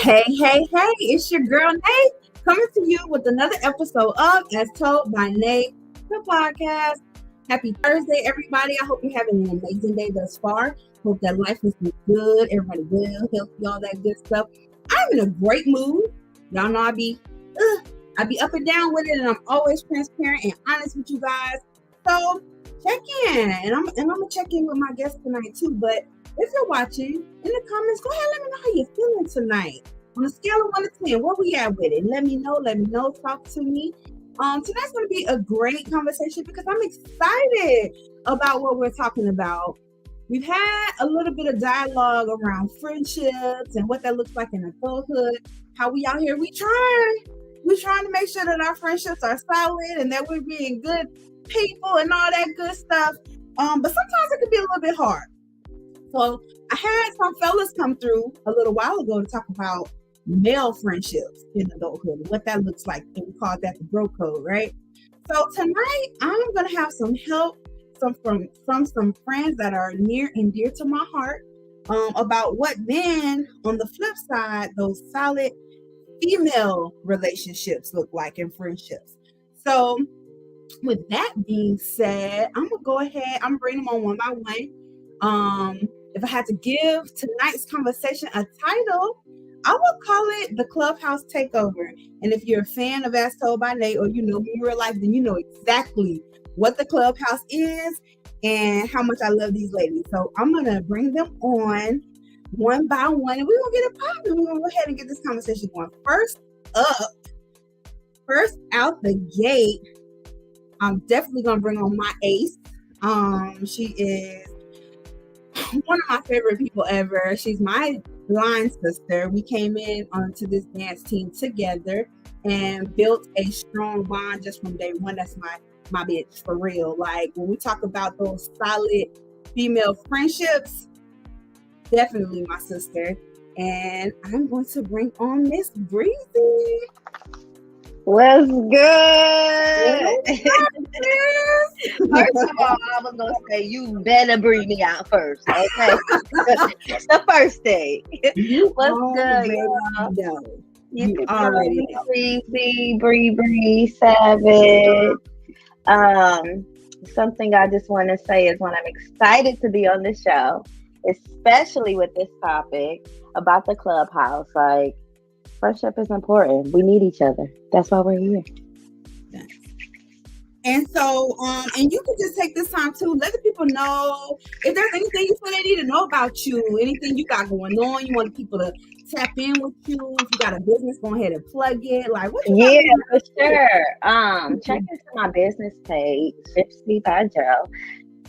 Hey, it's your girl Nate coming to you with another episode of As Told by Nate, the podcast. Happy Thursday, everybody. I hope you're having an amazing day thus far. Hope that life has been good, everybody well, healthy, all that good stuff. I'm in a great mood. Y'all know I be up and down with it, and I'm always transparent and honest with you guys. So check in, and I'm gonna check in with my guests tonight too. But if you're watching, in the comments, go ahead and let me know how you're feeling tonight. On a scale of 1 to 10, where we at with it? Let me know, talk to me. Tonight's going to be a great conversation because I'm excited about what we're talking about. We've had a little bit of dialogue around friendships and what that looks like in adulthood. How we out here, we're trying to make sure that our friendships are solid and that we're being good people and all that good stuff. But sometimes it can be a little bit hard. So I had some fellas come through a little while ago to talk about male friendships in adulthood, what that looks like. And we call that the bro code, right? So tonight I'm gonna have some help from some friends that are near and dear to my heart about what then on the flip side those solid female relationships look like in friendships. So with that being said, I'm gonna go ahead, I'm bringing them on one by one. If I had to give tonight's conversation a title, I would call it the Clubhouse Takeover. And if you're a fan of As Told by Nate or you know me in real life, then you know exactly what the Clubhouse is and how much I love these ladies. So I'm going to bring them on one by one and we're going to get it popping. We're going to go ahead and get this conversation going. First out the gate, I'm definitely going to bring on my ace. She is one of my favorite people ever. She's my blind sister. We came in onto this dance team together and built a strong bond just from day one. That's my bitch for real. Like when we talk about those solid female friendships, definitely my sister. And I'm going to bring on Miss Breezy. What's good? First of all, I was gonna say you better bring me out first, okay? That's the first thing. What's good, y'all? You already know. Breezy, Bree, Savage. Something I just want to say is when I'm excited to be on the show, especially with this topic about the Clubhouse, like. Friendship is important. We need each other. That's why we're here. And so, and you can just take this time to let the people know if there's anything you feel they need to know about you, anything you got going on, you want people to tap in with you. If you got a business, go ahead and plug it. Like, what? Yeah, for sure. Check into my business page, Gypsy by Joe,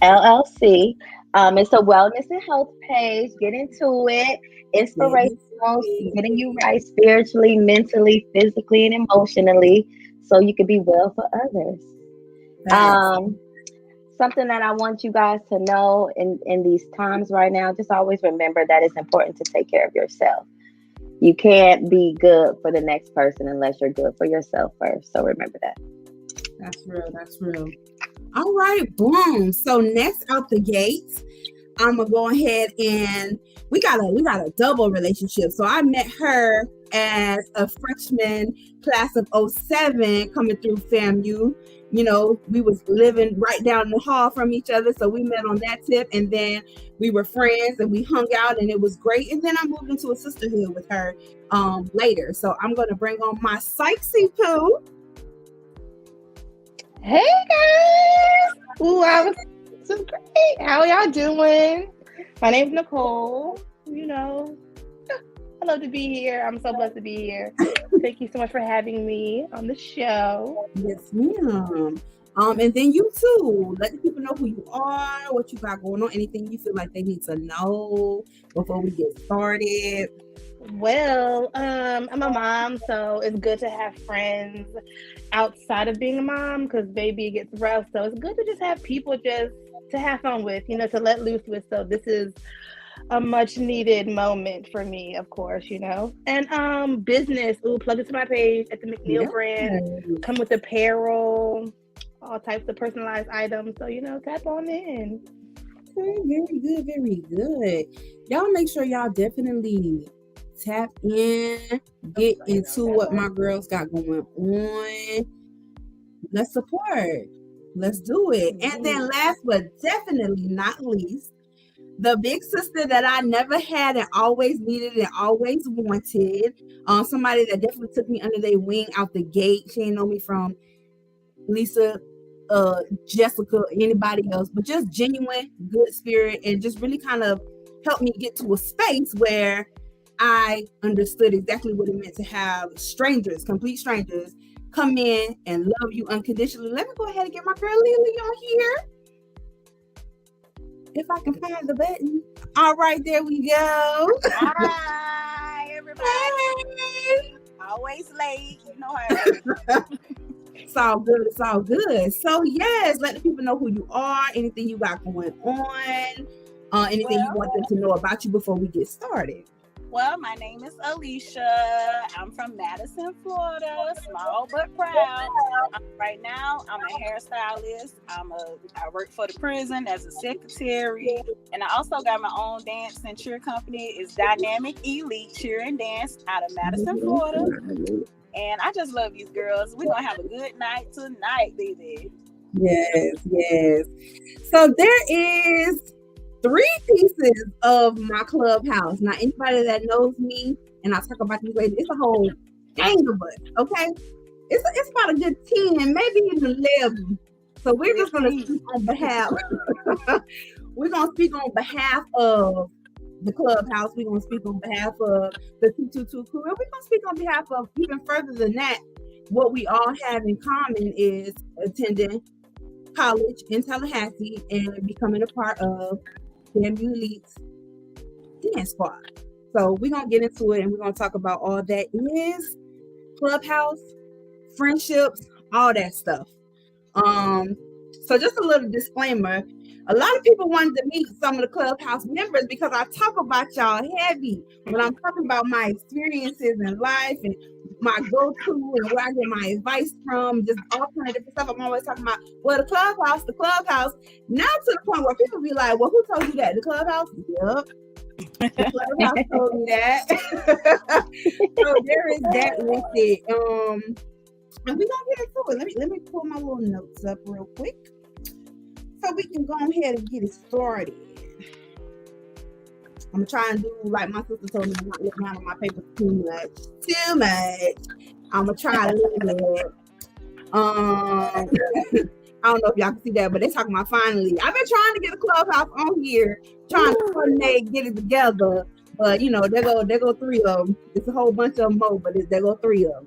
LLC. It's a wellness and health page. Get into it. Inspirational, getting you right spiritually, mentally, physically, and emotionally, so you can be well for others. Something that I want you guys to know in these times right now, just always remember that it's important to take care of yourself. You can't be good for the next person unless you're good for yourself first. So remember that. That's real. All right, boom. So next out the gates, I'm gonna go ahead and we got a double relationship. So I met her as a freshman class of 07 coming through FAMU. You know, we was living right down the hall from each other. So we met on that tip and then we were friends and we hung out and it was great. And then I moved into a sisterhood with her later. So I'm gonna bring on my Sykesy Poo. Hey guys! Ooh, I was so great. How y'all doing? My name's Nicole. You know, I love to be here. I'm so blessed to be here. Thank you so much for having me on the show. Yes, ma'am. And then you too. Let the people know who you are, what you got going on, anything you feel like they need to know before we get started. Well, I'm a mom, so it's good to have friends outside of being a mom because baby it gets rough. So it's good to just have people just to have fun with, you know, to let loose with. So this is a much needed moment for me, of course, you know. And business, plug into my page at the McNeil brand. Come with apparel, all types of personalized items. So, you know, tap on in. Okay, very good. Y'all make sure y'all definitely tap in, get into what my girls got going on. Let's support. Let's do it. And then last but definitely not least, the big sister that I never had and always needed and always wanted. Somebody that definitely took me under their wing out the gate. She ain't know me from Lisa, Jessica, anybody else, but just genuine, good spirit, and just really kind of helped me get to a space where I understood exactly what it meant to have strangers, complete strangers, come in and love you unconditionally. Let me go ahead and get my girl Lily on here. If I can find the button. All right, there we go. Hi, everybody. Hey. Always late. You know how It's all good. It's all good. So, yes, let the people know who you are, anything you got going on, anything you want them to know about you before we get started. Well, my name is Alicia. I'm from Madison, Florida. Small but proud. Right now, I'm a hairstylist. I work for the prison as a secretary, and I also got my own dance and cheer company. It's Dynamic Elite Cheer and Dance out of Madison, Florida. And I just love these girls. We're gonna have a good night tonight, baby. Yes, yes. So there is 3 pieces of my Clubhouse. Now, anybody that knows me, and I talk about these ladies, it's a whole gang of us, okay? It's about a good 10, maybe even 11. So we're just going to speak on behalf. We're going to speak on behalf of the Clubhouse. We're going to speak on behalf of the 222 crew. And we're going to speak on behalf of, even further than that, what we all have in common is attending college in Tallahassee and becoming a part of FAMU Elite's dance squad. So we're going to get into it and we're going to talk about all that is Clubhouse, friendships, all that stuff. So just a little disclaimer. A lot of people wanted to meet some of the Clubhouse members because I talk about y'all heavy when I'm talking about my experiences in life and my go-to and where I get my advice from, just all kind of different stuff. I'm always talking about, well, the Clubhouse. Now to the point where people be like, well, who told you that? The Clubhouse? Yep. The Clubhouse told me that. So there is that with it. And we're gonna get into it. Let me pull my little notes up real quick so we can go ahead and get it started. I'm trying to do like my sister told me, I'm not looking down on my paper too much. I'm gonna try a little bit. I don't know if y'all can see that, but they're talking about finally. I've been trying to get a Clubhouse on here, trying to coordinate, get it together. But you know, there go 3 of them. It's a whole bunch of them more, but there go 3 of them.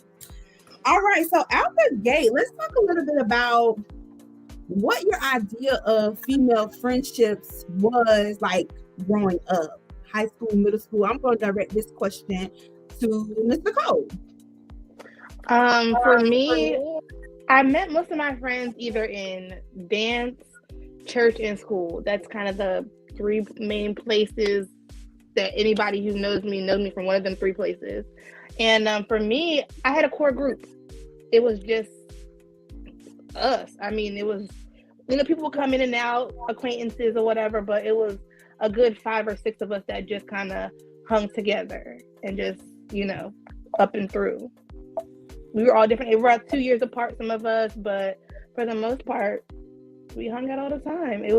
All right, so out the gate, let's talk a little bit about what your idea of female friendships was like growing up, high school, middle school. I'm going to direct this question to Mr. Cole. For me, I met most of my friends either in dance, church, and school. That's kind of the 3 main places that anybody who knows me from one of them 3 places. And for me, I had a core group. It was just us. I mean, it was, you know, people would come in and out, acquaintances or whatever, but it was a good 5 or 6 of us that just kind of hung together and just, you know, up and through. We were all different. We were 2 years apart, some of us, but for the most part, we hung out all the time. It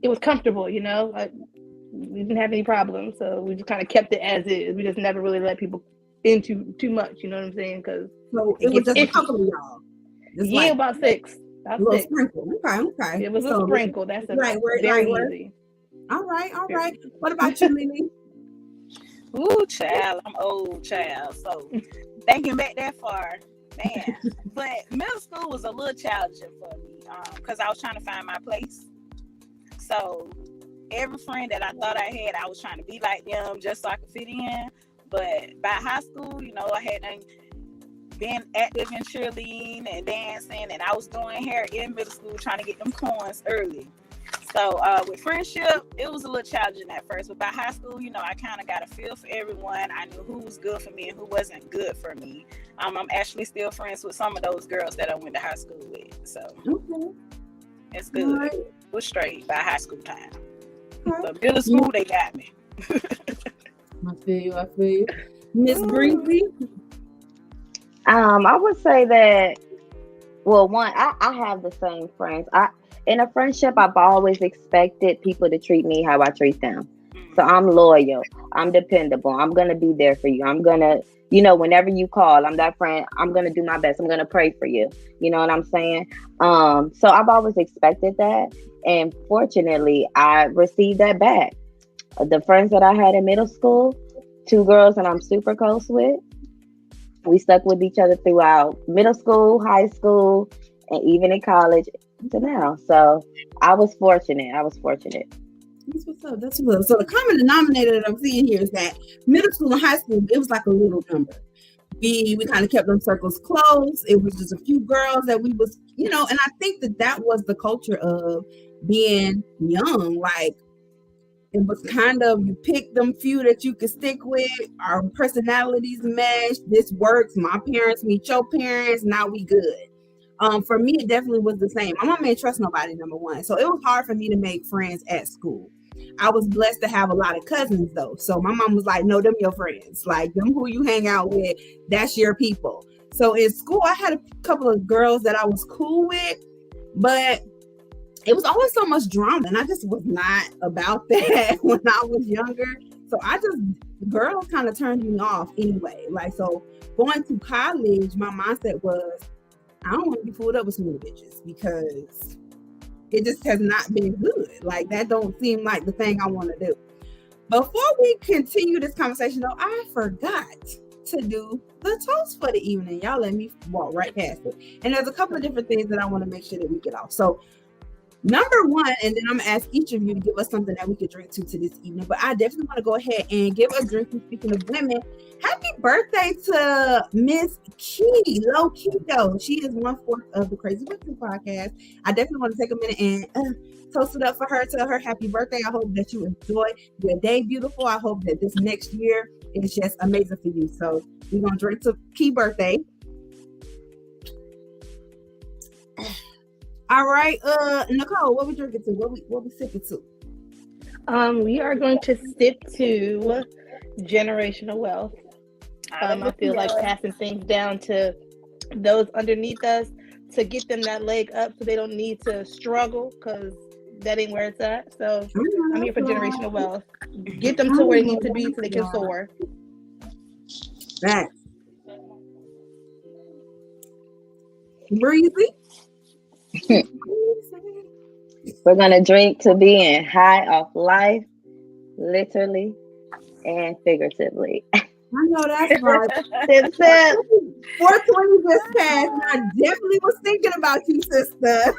was comfortable, you know. We didn't have any problems, so we just kind of kept it as is. We just never really let people into too much, you know what I'm saying? Because it was just a couple of y'all. Yeah, about 6. A little sprinkle. Okay. It was a sprinkle. That's right, very easy. All right. What about you, Lily? Ooh, child, I'm old, child. So thinking back that far, man. But middle school was a little challenging for me because I was trying to find my place. So every friend that I thought I had, I was trying to be like them just so I could fit in. But by high school, you know, I had been active in cheerleading and dancing, and I was doing hair in middle school trying to get them coins early. So with friendship, it was a little challenging at first, but by high school, you know, I kind of got a feel for everyone. I knew who was good for me and who wasn't good for me. I'm actually still friends with some of those girls that I went to high school with. So it's good. Right. We're straight by high school time. Right. But middle school, they got me. I feel you. Miss Breezy. I would say that. Well, one, I have the same friends. In a friendship, I've always expected people to treat me how I treat them. So I'm loyal. I'm dependable. I'm gonna be there for you. I'm gonna, whenever you call, I'm that friend. I'm gonna do my best. I'm gonna pray for you. You know what I'm saying? So I've always expected that, and fortunately, I received that back. The friends that I had in middle school, two girls that I'm super close with. We stuck with each other throughout middle school, high school, and even in college to now. So I was fortunate. That's what's up. That's what's up. So the common denominator that I'm seeing here is that middle school and high school, it was like a little number. We kind of kept them circles close. It was just a few girls that we was, and I think that was the culture of being young. Like, it was kind of, you pick them few that you could stick with. Our personalities mesh. This works. My parents meet your parents. Now we good. For me, it definitely was the same. My mom ain't trust nobody, number one. So it was hard for me to make friends at school. I was blessed to have a lot of cousins though. So my mom was like, no, them your friends. Like, them who you hang out with, that's your people. So in school, I had a couple of girls that I was cool with, but it was always so much drama, and I just was not about that when I was younger. So girls kind of turned me off anyway. Like, so going to college, my mindset was, I don't want to be fooled up with some little bitches because it just has not been good. Like, that don't seem like the thing I want to do. Before we continue this conversation, though, I forgot to do the toast for the evening. Y'all let me walk right past it. And there's a couple of different things that I want to make sure that we get off. So number one, and then I'm gonna ask each of you to give us something that we could drink to this evening. But I definitely want to go ahead and give a drink. Speaking of women, happy birthday to Miss Key, Low Keto. She is 1/4 of the Crazy Whiskey podcast. I definitely want to take a minute and toast it up for her. Tell her happy birthday. I hope that you enjoy your day, beautiful. I hope that this next year is just amazing for you. So we're gonna drink to Key birthday. All right, Nicole, what we drinking to? What we sipping to? We are going to sip to generational wealth. I feel like passing things down to those underneath us to get them that leg up so they don't need to struggle, because that ain't where it's at. So I'm here for generational wealth. Get them to where they need to be so they can soar. That. Breezy. We're gonna drink to being high off life, literally and figuratively. I know that's right. Sip, sip. 420 just passed, and I definitely was thinking about you, sister.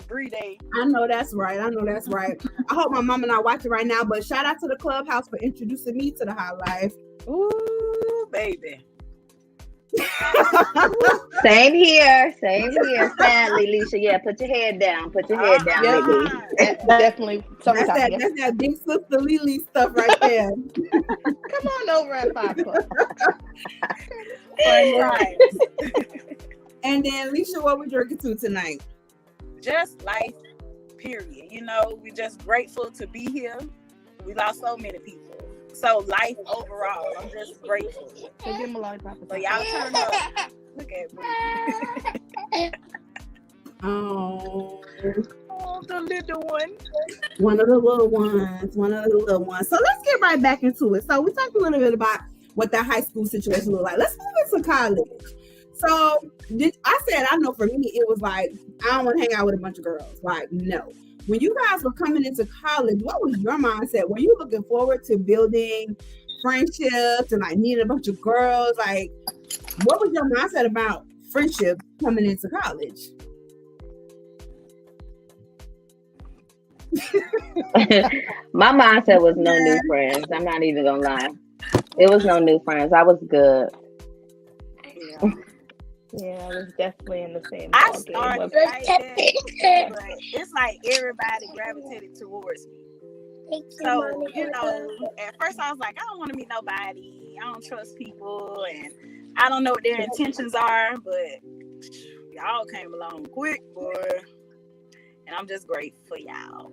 Breathe. I know that's right. I hope my mom and I watch it right now. But shout out to the Clubhouse for introducing me to the high life. Ooh, baby. Same here. Sadly, Leisha. Yeah, put your head down. Yeah, baby. Definitely. That's that big sister Lily stuff right there. Come on over at 5 o'clock. And then, Leisha, what we drinking to tonight? Just life, period. We're just grateful to be here. We lost so many people. So life overall, I'm just grateful. So give him a lollipop. So y'all turn up. Look at me. Oh, the little one. One of the little ones. So let's get right back into it. So we talked a little bit about what that high school situation looked like. Let's move into college. So I said, I know for me, it was like, I don't want to hang out with a bunch of girls. Like, no. When you guys were coming into college, what was your mindset? Were you looking forward to building friendships and like meeting a bunch of girls? Like, what was your mindset about friendship coming into college? My mindset was no new friends. I'm not even gonna lie. It was no new friends. I was good. Yeah, I was definitely in the same. I started right there, but it's like everybody gravitated towards me. So, at first I was like, I don't want to meet nobody. I don't trust people, and I don't know what their intentions are, but y'all came along quick, boy. And I'm just grateful for y'all.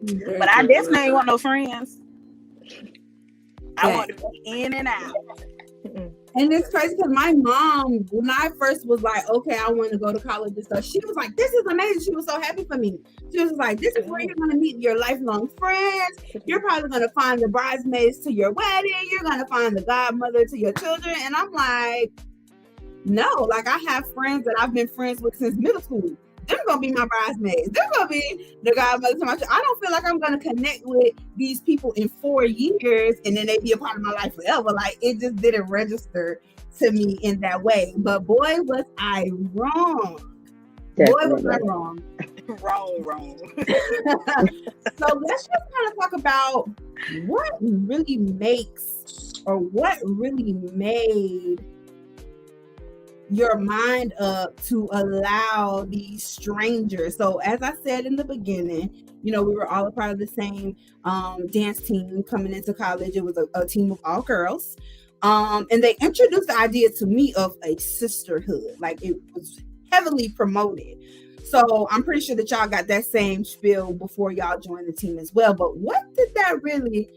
But I definitely ain't want no friends. I want to be in and out. And it's crazy because my mom, when I first was like, okay, I want to go to college and stuff, she was like, this is amazing. She was so happy for me. She was like, this is where you're going to meet your lifelong friends. You're probably going to find the bridesmaids to your wedding. You're going to find the godmother to your children. And I'm like, no, like I have friends that I've been friends with since middle school. They're going to be my bridesmaids. They're going to be the godmother to my children. I don't feel like I'm going to connect with these people in 4 years and then they be a part of my life forever. Like it just didn't register to me in that way. But boy, was I wrong. Definitely. Boy, was I wrong. wrong. So let's just kind of talk about what really makes or what really made your mind up to allow these strangers. So as I said in the beginning, we were all a part of the same dance team coming into college. It was a team of all girls. And they introduced the idea to me of a sisterhood. Like it was heavily promoted. So I'm pretty sure that y'all got that same spiel before y'all joined the team as well. But what did that really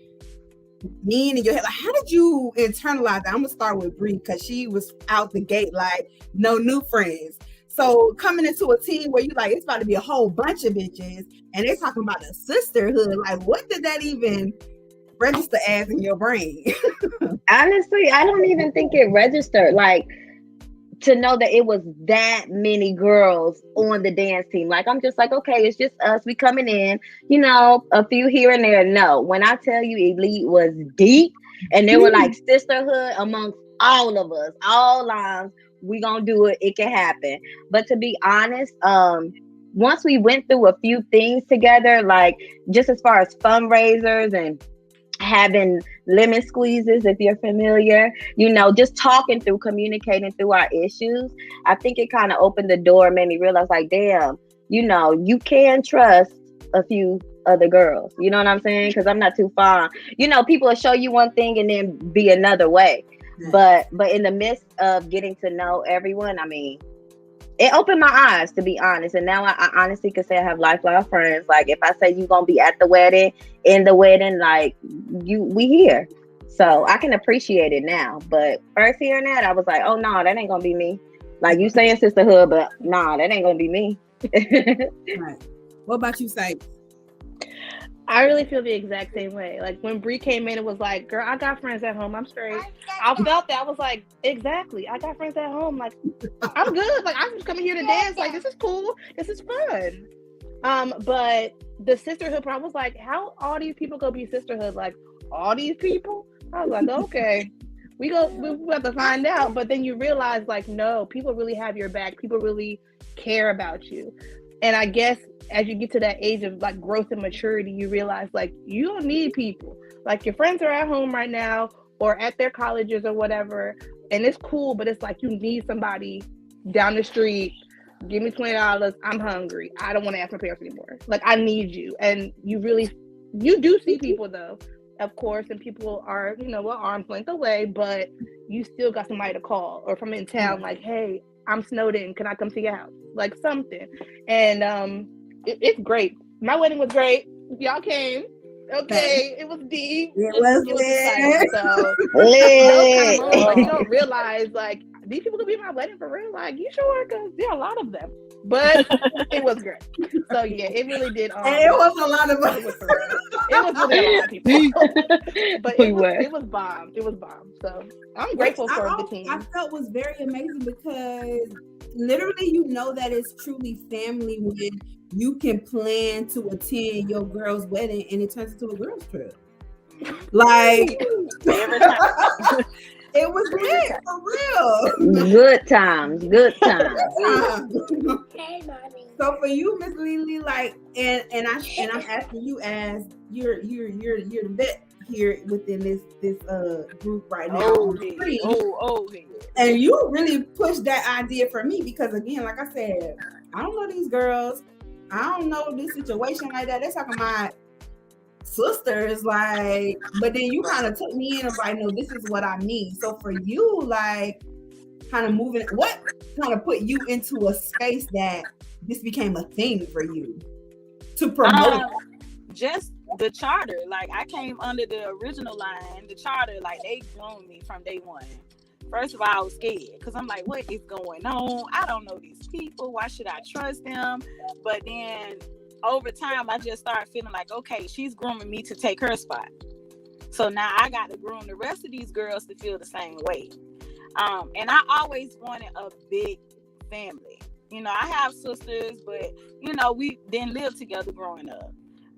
mean in your head? Like, how did you internalize that? I'm gonna start with Bree because she was out the gate like no new friends. So coming into a team where you like it's about to be a whole bunch of bitches and they're talking about a sisterhood, like what did that even register as in your brain? Honestly, I don't even think it registered. Like to know that it was that many girls on the dance team. Like I'm just like, okay, it's just us. We coming in, a few here and there. No, when I tell you Elite was deep and they were like sisterhood amongst all of us, all lines, we gonna do it. It can happen. But to be honest, once we went through a few things together, like just as far as fundraisers and having lemon squeezes, if you're familiar, just talking through, communicating through our issues, I think it kind of opened the door and made me realize like, damn, you can trust a few other girls. You know what I'm saying? Because I'm not too far. People will show you one thing and then be another way. But in the midst of getting to know everyone, I mean, it opened my eyes, to be honest. And now I honestly could say I have lifelong friends. Like if I say you gonna be at the wedding, in the wedding, like we here. So I can appreciate it now. But first hearing that, I was like, oh no, that ain't gonna be me. Like you saying sisterhood, but nah, that ain't gonna be me. Right. What about you, Say? I really feel the exact same way. Like when Bree came in, it was like, girl, I got friends at home. I'm straight. I felt that. I was like, exactly. I got friends at home. Like, I'm good. Like, I'm just coming here to dance. Like, this is cool. This is fun. But the sisterhood part, I was like, how all these people gonna be sisterhood? Like, all these people? I was like, okay. We have to find out. But then you realize, like, no, people really have your back. People really care about you. And I guess as you get to that age of like growth and maturity, you realize like you don't need people. Like your friends are at home right now or at their colleges or whatever, and it's cool, but it's like you need somebody down the street. Give me $20. I'm hungry. I don't want to ask my parents anymore. Like I need you. And you do see people though, of course, and people are, arm's length away, but you still got somebody to call or from in town like, hey, I'm snowed in. Can I come to your house? Like something. And it's great. My wedding was great. Y'all came. Okay. It was deep. It was exciting. So lit. like, you don't realize like these people could be my wedding for real. Like you sure? Because there are a lot of them. But it was great. So yeah, it really did. And it was a lot of us. It was really a lot of people. But it was bomb. It was bomb. So I'm grateful for the team. I felt was very amazing because literally that it's truly family when you can plan to attend your girl's wedding and it turns into a girl's trip. Like Every time. it was lit for real. Good times. Hey, mommy. So for you, Miss Lily, like, and I'm asking you as you're the vet here within this group right now. And you really pushed that idea for me because again, like I said, I don't know these girls. I don't know this situation like that. They're talking about sisters, like, but then you kind of took me in and like, no, this is what I need. So for you, like, kind of moving, what kind of put you into a space that this became a thing for you to promote? just the charter. Like I came under the original line, the charter. Like they groomed me from day one. First of all, I was scared because I'm like, what is going on? I don't know these people. Why should I trust them? But then over time, I just started feeling like, okay, she's grooming me to take her spot. So now I got to groom the rest of these girls to feel the same way. And I always wanted a big family. You know, I have sisters, but, you know, we didn't live together growing up.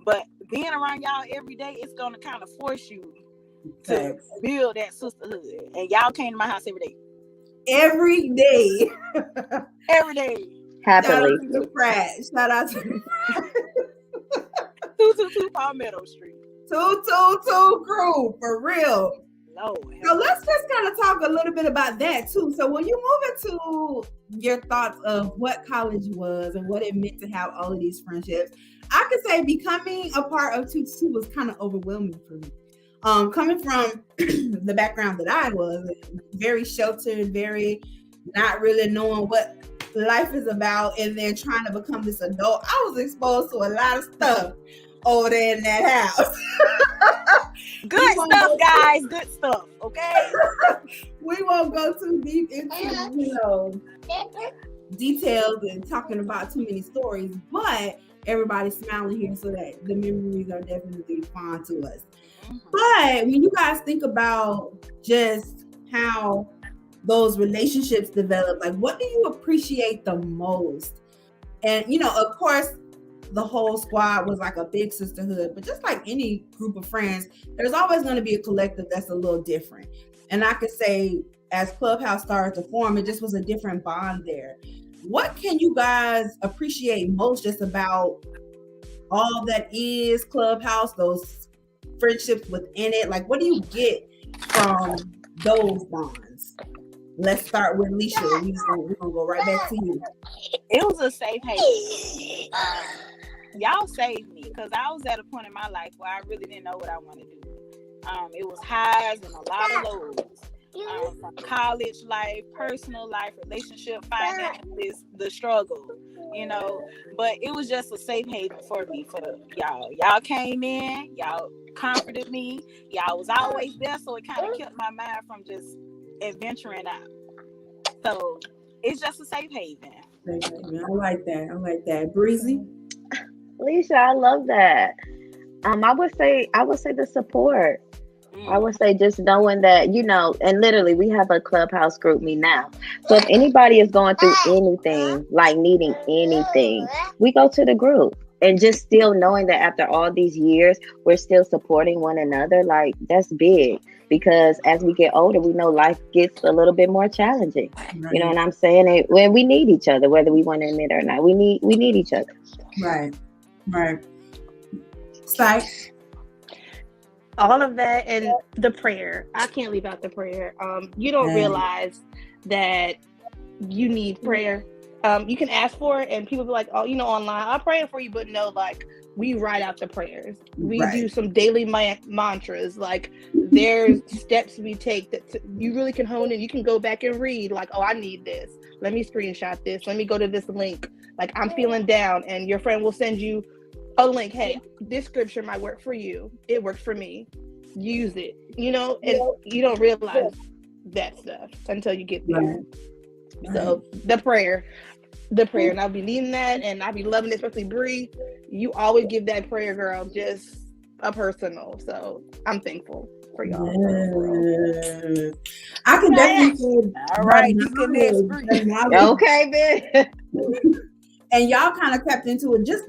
But being around y'all every day, it's going to kind of force you to build that sisterhood. And y'all came to my house every day. Every day. Every day. Happily. Shout out to the frat. Shout out to 222 Palmetto Street. 222 crew, for real. Lord. So let's just kind of talk a little bit about that too. So when you move into your thoughts of what college was and what it meant to have all of these friendships, I could say becoming a part of 222 was kind of overwhelming for me. Coming from the background that I was, very sheltered, very not really knowing what life is about, and then trying to become this adult, I was exposed to a lot of stuff over there in that house. Good stuff, guys. Good stuff. Okay. We won't go too deep into, details and talking about too many stories, but everybody's smiling here, so that the memories are definitely fond to us. But when you guys think about just how those relationships develop, like what do you appreciate the most? And of course, the whole squad was like a big sisterhood, but just like any group of friends, there's always going to be a collective that's a little different. And I could say as Clubhouse started to form, it just was a different bond there. What can you guys appreciate most just about all that is Clubhouse, those friendships within it? Like, what do you get from those bonds? Let's start with Leisha. We're gonna go right back to you. It was a safe haven. Y'all saved me because I was at a point in my life where I really didn't know what I wanted to do. It was highs and a lot of lows. From college life, personal life, relationship, finances, the struggle, but it was just a safe haven for me, for y'all. Y'all came in, y'all comforted me, y'all was always there, so it kind of kept my mind from just adventuring out. So it's just a safe haven. I like that. Breezy? Alicia, I love that. I would say the support. I would say just knowing that, and literally we have a Clubhouse group me now. So if anybody is going through anything, like needing anything, we go to the group. And just still knowing that after all these years, we're still supporting one another, like that's big. Because as we get older, we know life gets a little bit more challenging. Right. You know what I'm saying? When we need each other, whether we want to admit it or not, we need each other. Right. Psych. All of that and the prayer. I can't leave out the prayer. You don't realize that you need prayer. You can ask for it and people be like, oh, online, I'm praying for you, but no, like we write out the prayers. We do some daily mantras. Like there's steps we take that you really can hone in. You can go back and read like, oh, I need this. Let me screenshot this. Let me go to this link. Like I'm feeling down, and your friend will send you a link. Hey, this scripture might work for you. It worked for me. Use it. And you don't realize that stuff until you get there. Right. So the prayer, and I'll be needing that, and I'll be loving it, especially Bree. You always give that prayer, girl, just a personal. So I'm thankful for y'all. Yes. I can definitely say, all right, you can next Bree. Okay, man. And y'all kind of tapped into it, just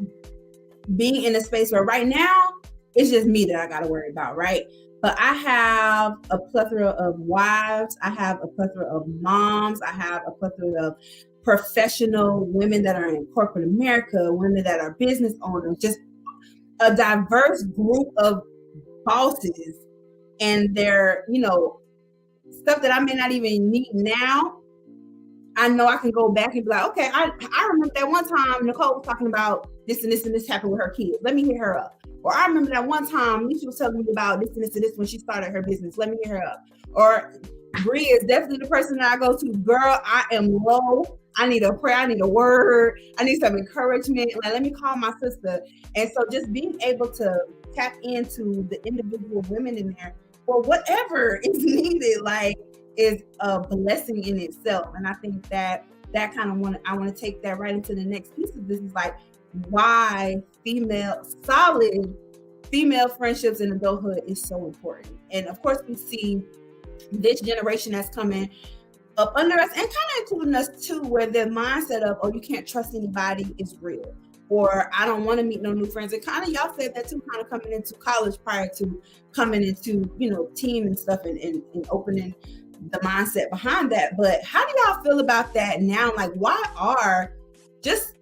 being in a space where right now it's just me that I got to worry about, right? But I have a plethora of wives. I have a plethora of moms. I have a plethora of professional women that are in corporate America, women that are business owners, just a diverse group of bosses. And they're, stuff that I may not even need now. I know I can go back and be like, okay, I remember that one time Nicole was talking about this and this and this happened with her kids. Let me hit her up. Or I remember that one time Nisha was telling me about this and this and this when she started her business. Let me hit her up. Or Bree is definitely the person that I go to. Girl, I am low. I need a prayer, I need a word, I need some encouragement. Like, let me call my sister. And so just being able to tap into the individual women in there for whatever is needed, like, is a blessing in itself. And I think that kind of I want to take that right into the next piece of this, is like why solid female friendships in adulthood is so important. And of course, we see this generation that's coming up under us, and kind of including us too, where the mindset of, oh, you can't trust anybody is real, or I don't want to meet no new friends. And kind of y'all said that too, kind of coming into college prior to coming into, you know, team and stuff, and opening the mindset behind that. But how do y'all feel about that now? Like, why are just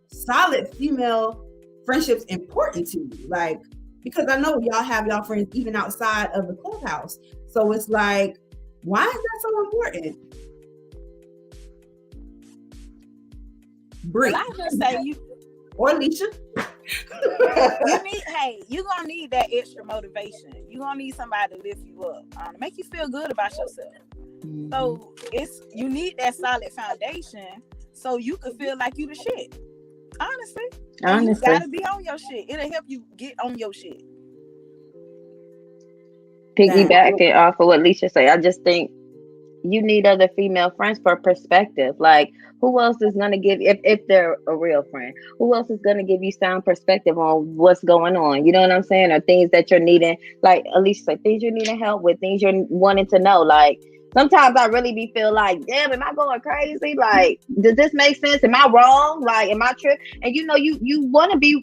solid female friendships important to you? Like, because I know y'all have y'all friends even outside of the Clubhouse. So it's like, why is that so important? Bree. Well, I just say you or Alicia. You're gonna need that extra motivation. You're gonna need somebody to lift you up, to make you feel good about yourself. Mm-hmm. So you need that solid foundation so you can feel like you the shit. Honestly. You gotta be on your shit. It'll help you get on your shit. Piggybacking off of what Alicia said, I just think you need other female friends for perspective. Like, who else is going to give, if they're a real friend, who else is going to give you sound perspective on what's going on? You know what I'm saying? Or things that you're needing, like Alicia said, things you're needing help with, things you're wanting to know. Like, sometimes I really feel like, damn, am I going crazy? Like, does this make sense? Am I wrong? Like, am I tripping? And you know, you want to be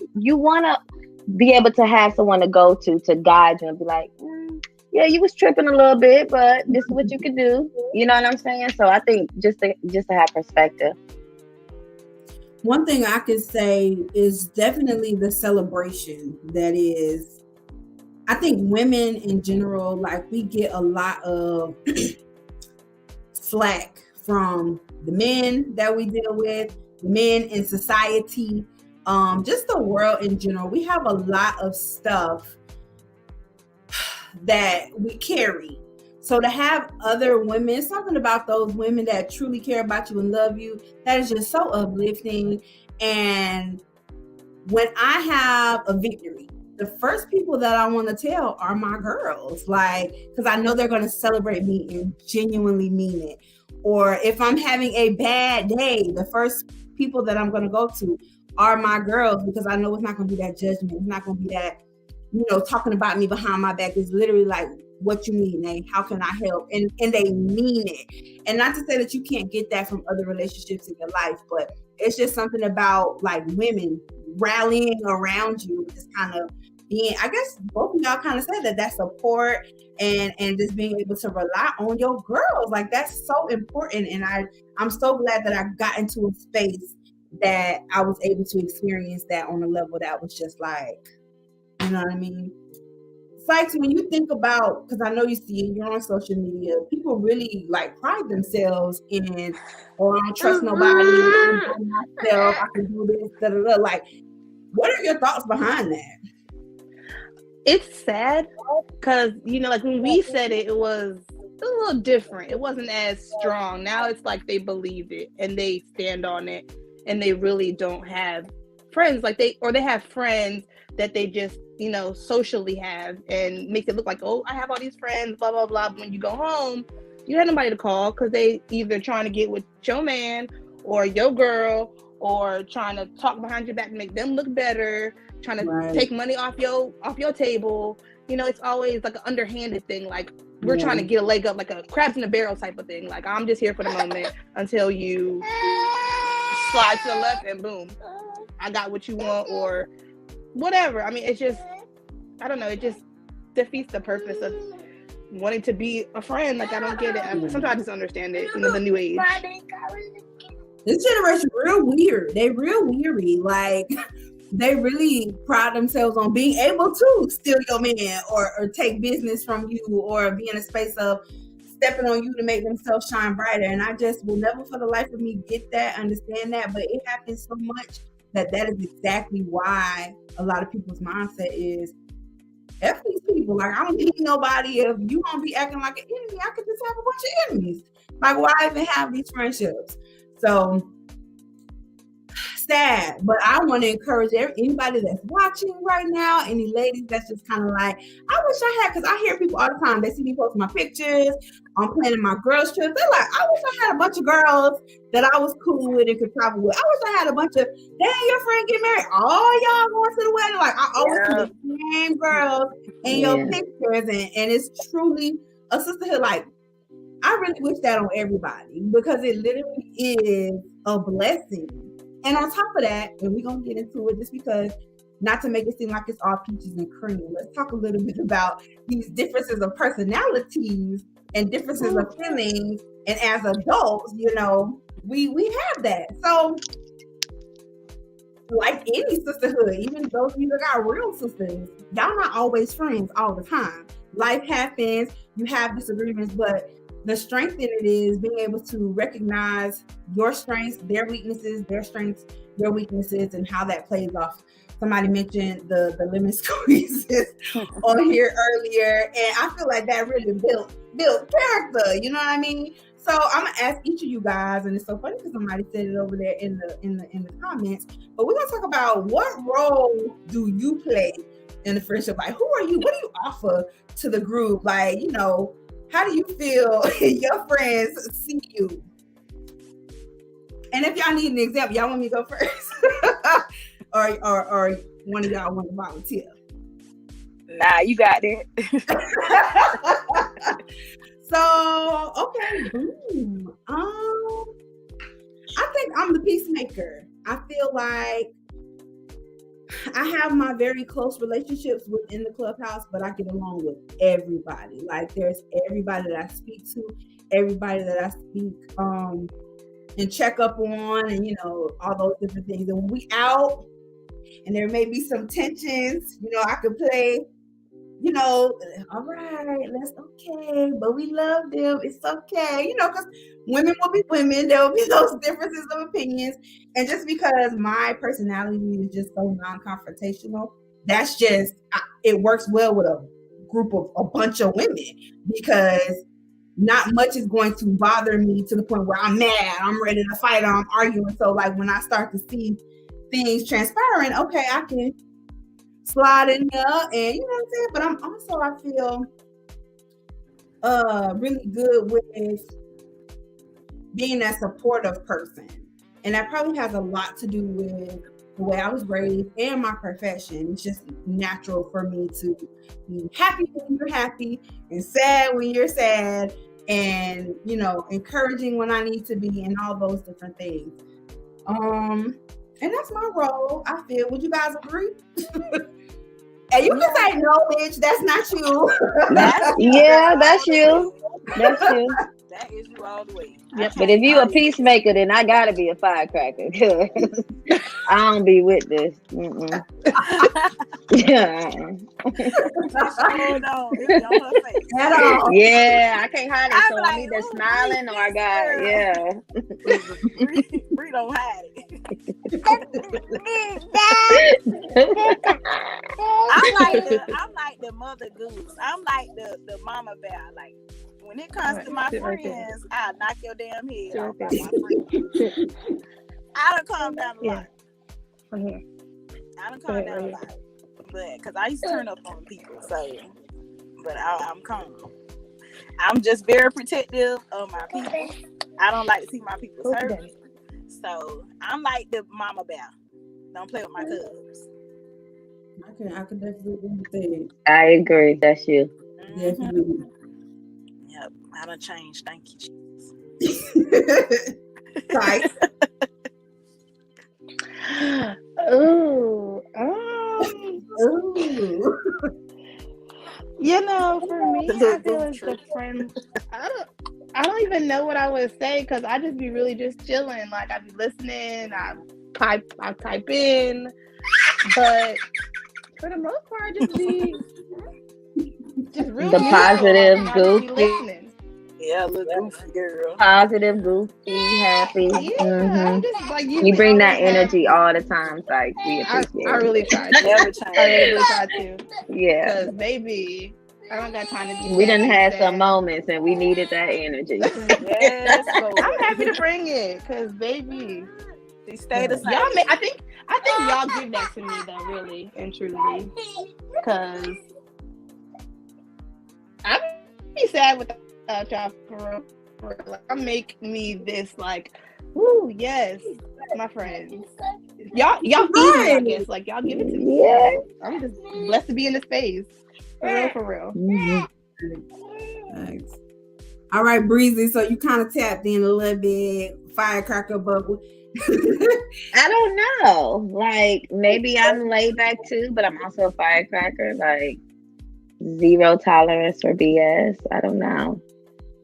able to have someone to go to guide you and be like, yeah, you was tripping a little bit, but this is what you could do. You know what I'm saying? So I think just to have perspective. One thing I could say is definitely the celebration that is, I think women in general, like, we get a lot of slack from the men that we deal with, the men in society, just the world in general. We have a lot of stuff that we carry. So to have other women, something about those women that truly care about you and love you, that is just so uplifting. And when I have a victory, the first people that I want to tell are my girls, like, because I know they're going to celebrate me and genuinely mean it. Or if I'm having a bad day, the first people that I'm going to go to are my girls, because I know it's not going to be that judgment. It's not going to be that, you know, talking about me behind my back. Is literally like, what you mean, Nate? How can I help? And they mean it. And not to say that you can't get that from other relationships in your life, but it's just something about, like, women rallying around you, just kind of being, I guess both of y'all kind of said that support and just being able to rely on your girls. Like, that's so important. And I'm so glad that I got into a space that I was able to experience that on a level that was just like, you know what I mean? Sykes, when you think about, because I know you see it, you're on social media, people really, like, pride themselves in, oh, I don't trust nobody, I can do myself, I can do this, da, da, da. Like, what are your thoughts behind that? It's sad because, you know, like, when we said it, it was a little different. It wasn't as strong. Now it's like they believe it and they stand on it, and they really don't have friends. Like, they have friends that they just, you know, socially have, and make it look like, oh, I have all these friends, blah, blah, blah. But when you go home, you have nobody to call, because they either trying to get with your man or your girl, or trying to talk behind your back to make them look better, trying to take money off your table. You know, it's always like an underhanded thing. Like, we're trying to get a leg up, like a crabs in a barrel type of thing. Like, I'm just here for the moment until you slide to the left and boom, I got what you want, or whatever. I mean, it's just, I don't know, it just defeats the purpose of wanting to be a friend. Like, I don't get it. Sometimes I just understand it, you know, the new age. This generation real weird. They real weary. Like, they really pride themselves on being able to steal your man or take business from you, or be in a space of stepping on you to make themselves shine brighter. And I just will never for the life of me get that, understand that. But it happens so much that is exactly why a lot of people's mindset is, F these people. Like, I don't need nobody. If you won't be acting like an enemy, I could just have a bunch of enemies. Like, why even have these friendships? So sad, but I want to encourage anybody that's watching right now, any ladies that's just kind of like, I wish I had, because I hear people all the time, they see me post my pictures, I'm planning my girls trips, they're like, I wish I had a bunch of girls that I was cool with and could travel with. I wish I had a bunch of, dang, your friend get married, all y'all going to the wedding, like I always see the same girls in your pictures, and it's truly a sisterhood. Like, I really wish that on everybody, because it literally is a blessing. And on top of that, and we're going to get into it just because, not to make it seem like it's all peaches and cream, let's talk a little bit about these differences of personalities and differences of feelings. And as adults, you know, we have that. So, like any sisterhood, even those of you that got real sisters, y'all not always friends all the time. Life happens, you have disagreements, but the strength in it is being able to recognize your strengths, their weaknesses, their strengths, your weaknesses, and how that plays off. Somebody mentioned the lemon squeezes on here earlier, and I feel like that really built character. You know what I mean? So I'm gonna ask each of you guys, and it's so funny because somebody said it over there in the comments. But we're gonna talk about, what role do you play in the friendship? Like, who are you? What do you offer to the group? Like, you know, how do you feel your friends see you? And if y'all need an example, y'all want me to go first? or one of y'all want to volunteer? Nah, you got it. So, okay. I think I'm the peacemaker. I feel like I have my very close relationships within the Clubhouse, but I get along with everybody. Like, there's everybody that I speak to, everybody that I speak and check up on, and you know, all those different things. And when we out and there may be some tensions, you know, I could play, you know, all right, that's okay, but we love them, it's okay, you know, because women will be women, there will be those differences of opinions. And just because my personality is just so non-confrontational, that's just, it works well with a group of a bunch of women, because not much is going to bother me to the point where I'm mad, I'm ready to fight, or I'm arguing. So like, when I start to see things transpiring, okay, I can slide in there, and you know what I'm saying? But I'm also, I feel really good with being that supportive person. And that probably has a lot to do with the way I was raised and my profession. It's just natural for me to be happy when you're happy and sad when you're sad, and you know, encouraging when I need to be, and all those different things. And that's my role, I feel. Would you guys agree? And you can say, no, bitch, that's not you. That's you. That's you. That is you all the way. Yep. But if you a peacemaker, then I gotta be a firecracker. I don't be with this. Yeah. Oh no, it's on her face. At all. Yeah, I can't hide it. I'm So like, I'm either ooh, smiling or I got, girl. yeah. Bree don't hide it. I'm like the mother goose. I'm like the mama bear. Like, when it comes to my friends, I'll knock your damn head off by my friends. I done calm down a lot. I'm here. I done calm down a lot. But, because I used to turn up on people, so, but I'm calm. I'm just very protective of my people. I don't like to see my people hurt. So, I'm like the mama bear. Don't play with my cubs. I can definitely agree with that. I agree. That's you. Definitely. Yep, I done changed. Thank you, Jesus. Right. Ooh. You know, for me, I feel it's the friend. I don't even know what I would say, because I just be really just chilling. Like, I be listening. I type in, but for the most part, I just be just real. The positive, goofy. Yeah, little goofy girl. Positive, goofy, happy. Yeah, I'm just like you bring that energy all the time. So we appreciate I really try. Never change. I really try to. Yeah. Because baby, I don't got time to be. We done had sad. some moments and we needed that energy. Yes, Lord. I'm happy to bring it, cause baby, She stayed the same. y'all. I think y'all give that to me though, really and truly, cause I be sad without y'all for real. Like, y'all make me this like, woo, yes, my friends. Y'all feed me, I guess. Like y'all give it to me. Yeah. I'm just blessed to be in this space. For real. Thanks. All right, Breezy. So you kind of tapped in a little bit, firecracker bubble. I don't know. Like maybe I'm laid back too, but I'm also a firecracker. Like zero tolerance for BS. I don't know.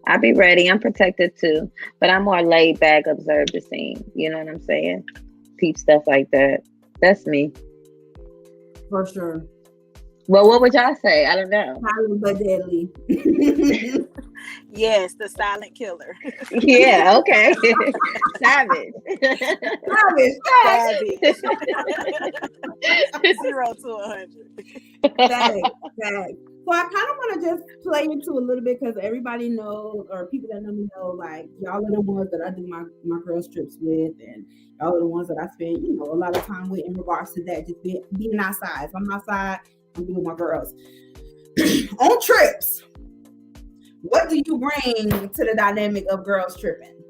I'll be ready. I'm protected too, but I'm more laid back, observe the scene. You know what I'm saying? Peep stuff like that. That's me. For sure. Well, what would y'all say? I don't know. Silent but deadly. Yes, the silent killer. Yeah, okay. Savage. Savage. 0 to 100. Thanks. So I kind of want to just play into a little bit because everybody knows, or people that know me know, like y'all are the ones that I do my girls trips with, and y'all are the ones that I spend, a lot of time with in regards to that, just being outside. If I'm outside, I'm being with my girls. On trips, what do you bring to the dynamic of girls tripping?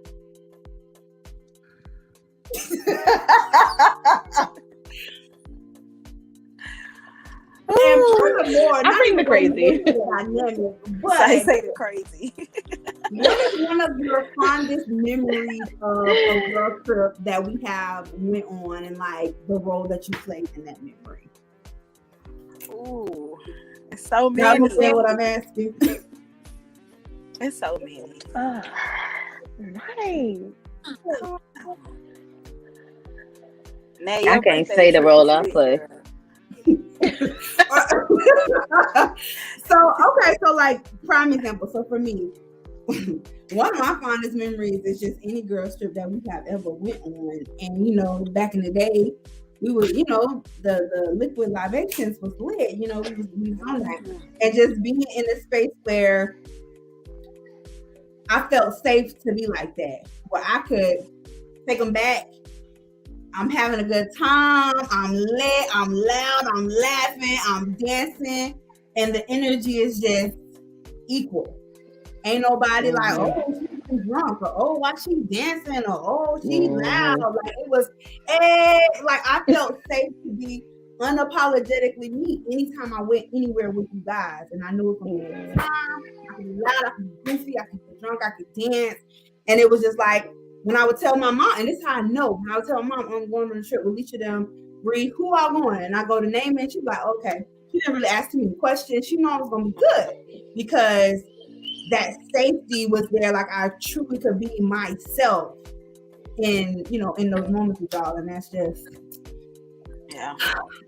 And furthermore, I bring the crazy. Dynamic, but I say the crazy. what is one of your fondest memories of a girl trip that we have went on, and like the role that you played in that memory? Ooh, it's so Y'all many. understand what I'm asking? It's so many. Right. Now, I can't say the role I play. So like prime example. So for me, one of my fondest memories is just any girl trip that we have ever went on. And back in the day, we were, the liquid libations was lit. We was on that, and just being in a space where I felt safe to be like that, where I could take them back. I'm having a good time. I'm lit. I'm loud. I'm laughing. I'm dancing. And the energy is just equal. Ain't nobody like, oh, she's drunk, or oh, why she dancing, or oh, she's loud. Like it was, like I felt safe to be unapologetically me anytime I went anywhere with you guys. And I knew it was going to be a good time. I could be loud. I could be goofy. I could be drunk. I could dance. And it was just like, when I would tell my mom, and this is how I know, when I would tell my mom, I'm going on a trip with each of them, Bree, who all going? And I go to name it, she's like, okay. She didn't really ask me questions. She knew I was going to be good because that safety was there. Like I truly could be myself in those moments with y'all. And that's just,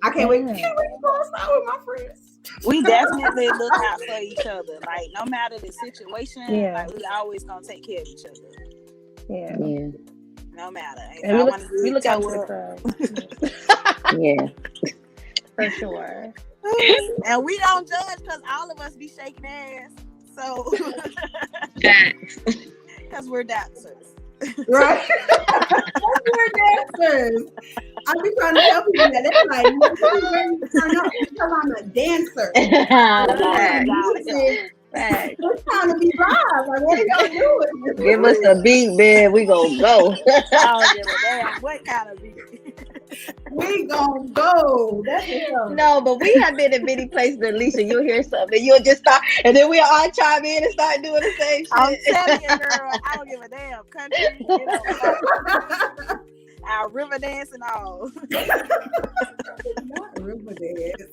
I can't wait to go outside with my friends. We definitely look out for each other. Like no matter the situation, like we always going to take care of each other. Yeah. No matter. And we look out for the crowd. Yeah. For sure. And we don't judge because all of us be shaking ass. So, because we're dancers. Right? We're dancers. I be trying to tell people that. They're like, you ready to turn up because I'm a dancer. It's time to be live. Like, what are y'all doing? Give us a beat, man. We gonna go. I don't give a damn what kind of beat. We gonna go. That's it. No, but we have been in many places, Alicia. You'll hear something, you'll just start, and then we'll all chime in and start doing the same shit. I'm telling you, girl, I don't give a damn. Country, our river dance and all. Not river dance.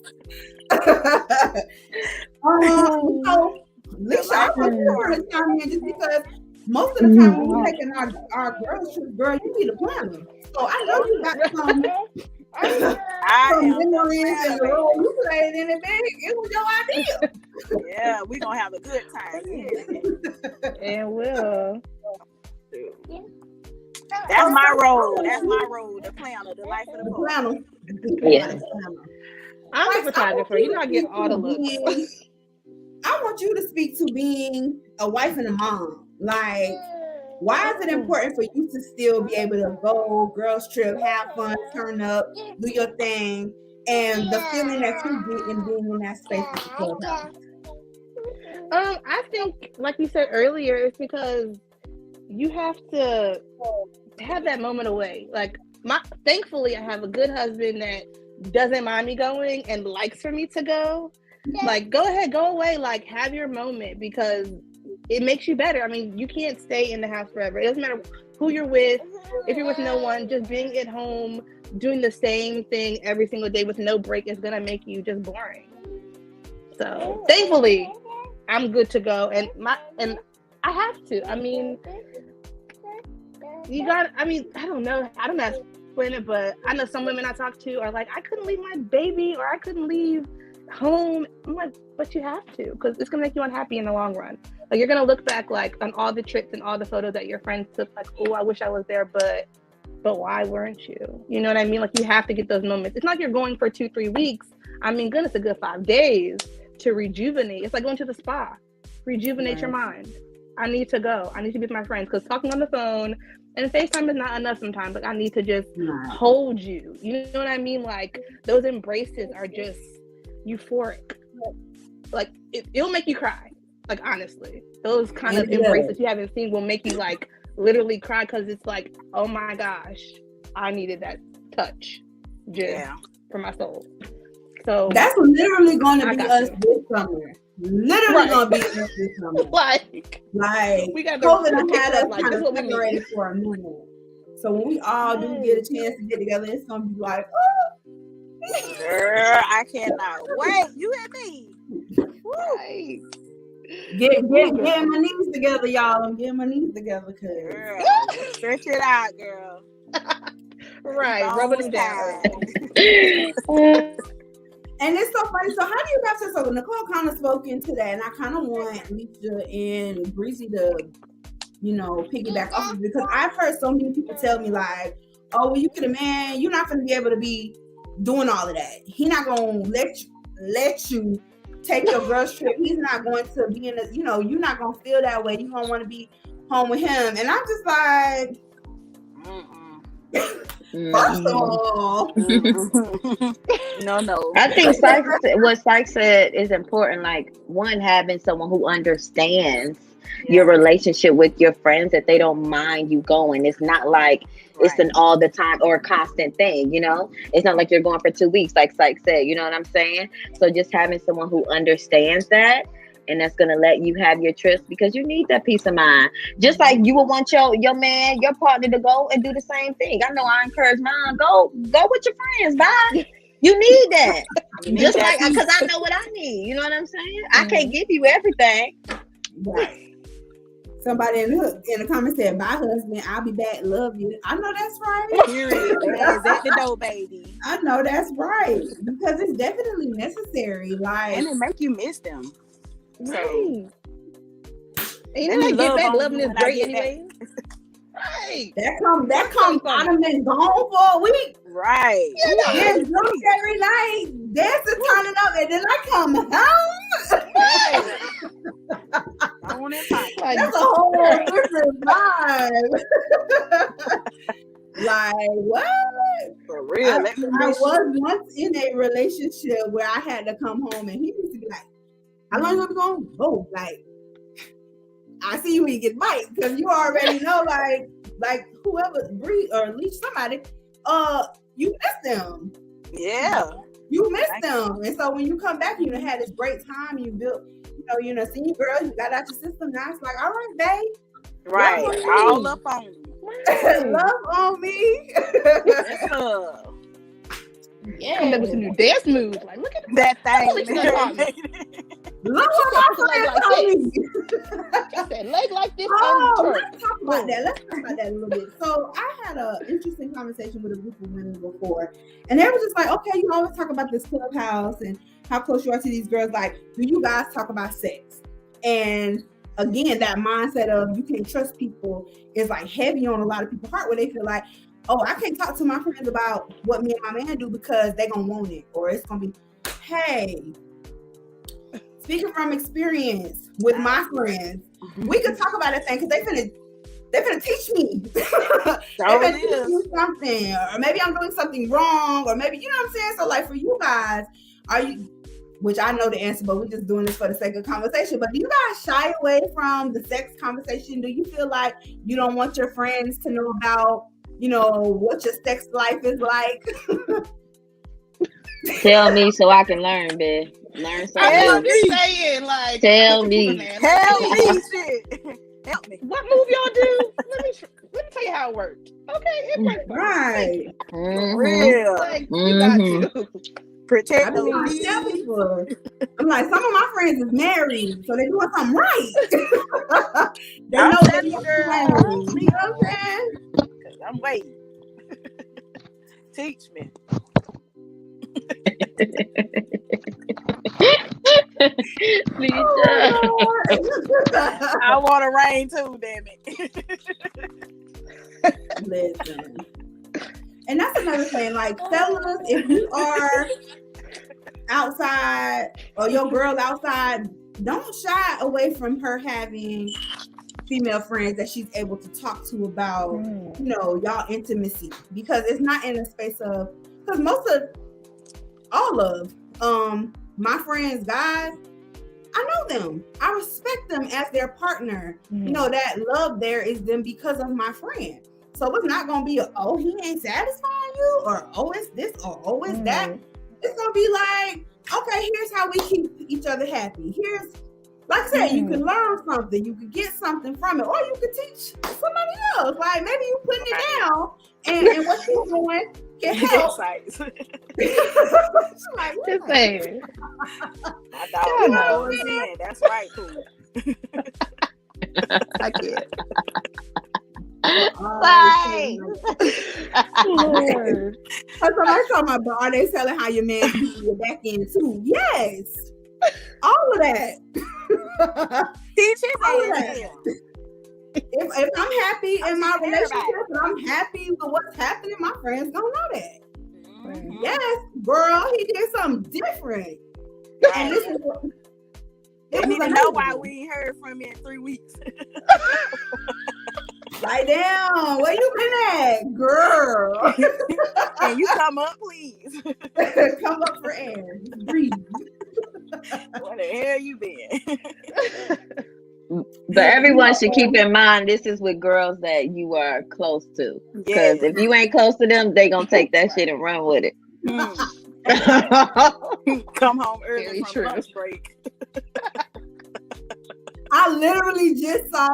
So, Alicia, I want to chime in just because most of the time when we're taking our girls trip, girl, you be the planner. So I know you got some memories in the role you played in it, big. It was your idea. Yeah, we gonna have a good time. And we'll. That's my role. That's my role. The planner, the life of the party. Yeah. I'm a photographer. I get all the looks. I want you to speak to being a wife and a mom. Like, why is it important for you to still be able to go girls trip, have fun, turn up, do your thing, and the feeling that you get in being in that space with the Clubhouse? I think, like you said earlier, it's because you have to have that moment away. Like, thankfully, I have a good husband that doesn't mind me going and likes for me to go. Like, go ahead, go away, like, have your moment, because it makes you better. I mean, you can't stay in the house forever. It doesn't matter who you're with. If you're with no one, just being at home, doing the same thing every single day with no break is gonna make you just boring. So thankfully, I'm good to go, and I have to. I mean, I don't know how to explain it, but I know some women I talk to are like, I couldn't leave my baby, or I couldn't leave home. I'm like, but you have to, because it's gonna make you unhappy in the long run. Like, you're gonna look back like on all the trips and all the photos that your friends took, like, oh, I wish I was there, but why weren't you? You know what I mean? Like, you have to get those moments. It's not like you're going for 2-3 weeks. I mean, goodness, a good 5 days to rejuvenate. It's like going to the spa. Rejuvenate your mind. I need to go. I need to be with my friends, because talking on the phone and FaceTime is not enough sometimes. Like, I need to just hold you. You know what I mean? Like, those embraces are just euphoric. Like, it'll make you cry. Like, honestly, those kind of embraces you haven't seen will make you, like, literally cry, because it's like, oh my gosh, I needed that touch just for my soul. So that's literally going to be us this summer. Literally going to be us this summer. like we got COVID had us kind of separated for a minute. So when we all do get a chance to get together, it's going to be like, oh, girl, I cannot wait. You and me. Right. Getting my knees together, y'all. I'm getting my knees together, cause stretch it out, girl. Right, rubbing it down. And it's so funny. So how do you guys? So Nicole kind of spoke into that, and I kind of want Lisa and Breezy to, piggyback off of it, because I've heard so many people tell me like, "Oh, well, you get a man, you're not going to be able to be doing all of that. He's not going to let you take your girls trip. He's not going to be in a, you're not going to feel that way. You're going to want to be home with him." And I'm just like, first of all, no. I think what Sykes said is important. Like, one, having someone who understands your relationship with your friends, that they don't mind you going. It's not like it's an all the time or a constant thing, It's not like you're going for 2 weeks, like Sykes said, you know what I'm saying? So just having someone who understands that, and that's going to let you have your trips, because you need that peace of mind. Just like you would want your man, your partner to go and do the same thing. I know I encourage mine, go with your friends, bye. You need that. Just like, because I know what I need. You know what I'm saying? I can't give you everything. Right. Somebody in the comments said, "Bye, husband. I'll be back. Love you." I know that's right. Period. That's at the door, baby. I know that's right, because it's definitely necessary. Like, and it make you miss them. Right. So, and you get back loving is great anyway. Right. That comes out of men gone for a week. Right. Getting drunk every night, dancing, turning up, and then I come home. Right. That's a whole different vibe. Like, what? For real. I was once in a relationship where I had to come home, and he used to be like, "How long you gonna go?" Oh, like, I see you when you get bite, because you already know, like whoever breathe or at least somebody, you miss them. Yeah. You miss them. And so when you come back, you had this great time, you built, seen your girl, you got out your system. Now it's like, all right, babe. Right. All up on you. Love on me. Yeah. Come back with some new dance moves. Like, look at that thing. Look what my friend told me. She said, leg like this. Let's talk about that a little bit. So I had an interesting conversation with a group of women before, and they were just like, okay, you always talk about this Clubhouse and how close you are to these girls. Like, do you guys talk about sex? And again, that mindset of you can't trust people is like heavy on a lot of people's heart, where they feel like, oh, I can't talk to my friends about what me and my man do because they're gonna want it, or it's gonna be, hey. speaking from experience with my friends, we could talk about that thing because they're gonna teach me. They're gonna teach me something, or maybe I'm doing something wrong, or maybe you know what I'm saying. So, like for you guys, are you? Which I know the answer, but we're just doing this for the sake of conversation. But do you guys shy away from the sex conversation? Do you feel like you don't want your friends to know about, you know, what your sex life is like? Tell me so I can learn, babe. Learn something. I'm just saying, like, tell me. Help me, shit. Help me. What move y'all do? Let me tell you how it works. Okay, it works. Right. For real. Like, you got to. Protect I the tell people. I'm like, some of my friends is married, so they're doing something right. They know that you, girl. girl. You know what I'm saying? Because I'm waiting. Teach me. I want to rain too, damn it. Listen. And that's another thing, like fellas, if you are outside or your girl outside, don't shy away from her having female friends that she's able to talk to about, you know, y'all intimacy, because it's not in a space of, because all of my friends, guys, I know them. I respect them as their partner. You know, that love there is them because of my friend. So it's not going to be, oh, he ain't satisfying you, or oh, it's this, or oh, it's that. It's going to be like, okay, here's how we keep each other happy. Here's, like I said, you can learn something. You can get something from it, or you can teach somebody else. Like maybe you putting it down, and what you're doing can help. Like, Just saying. I thought you know what I'm saying. That's right, cool. I can't. Bye. Lord. Somebody told my bro, are they selling how your man keeps your back end too? Yes, all of that. Teach his All of ass. that. If I'm happy in my relationship and I'm happy with what's happening, my friends don't know that. Yes, girl, he did something different. Right. And this is what they need to know why we ain't heard from you in 3 weeks. Lie down. Where you been at, girl? Can you come up, please? Come up for air. Breathe. Where the hell you been? But everyone should keep in mind, this is with girls that you are close to. Because if you ain't close to them, they gonna take that shit and run with it. Come home early from lunch break. I literally just saw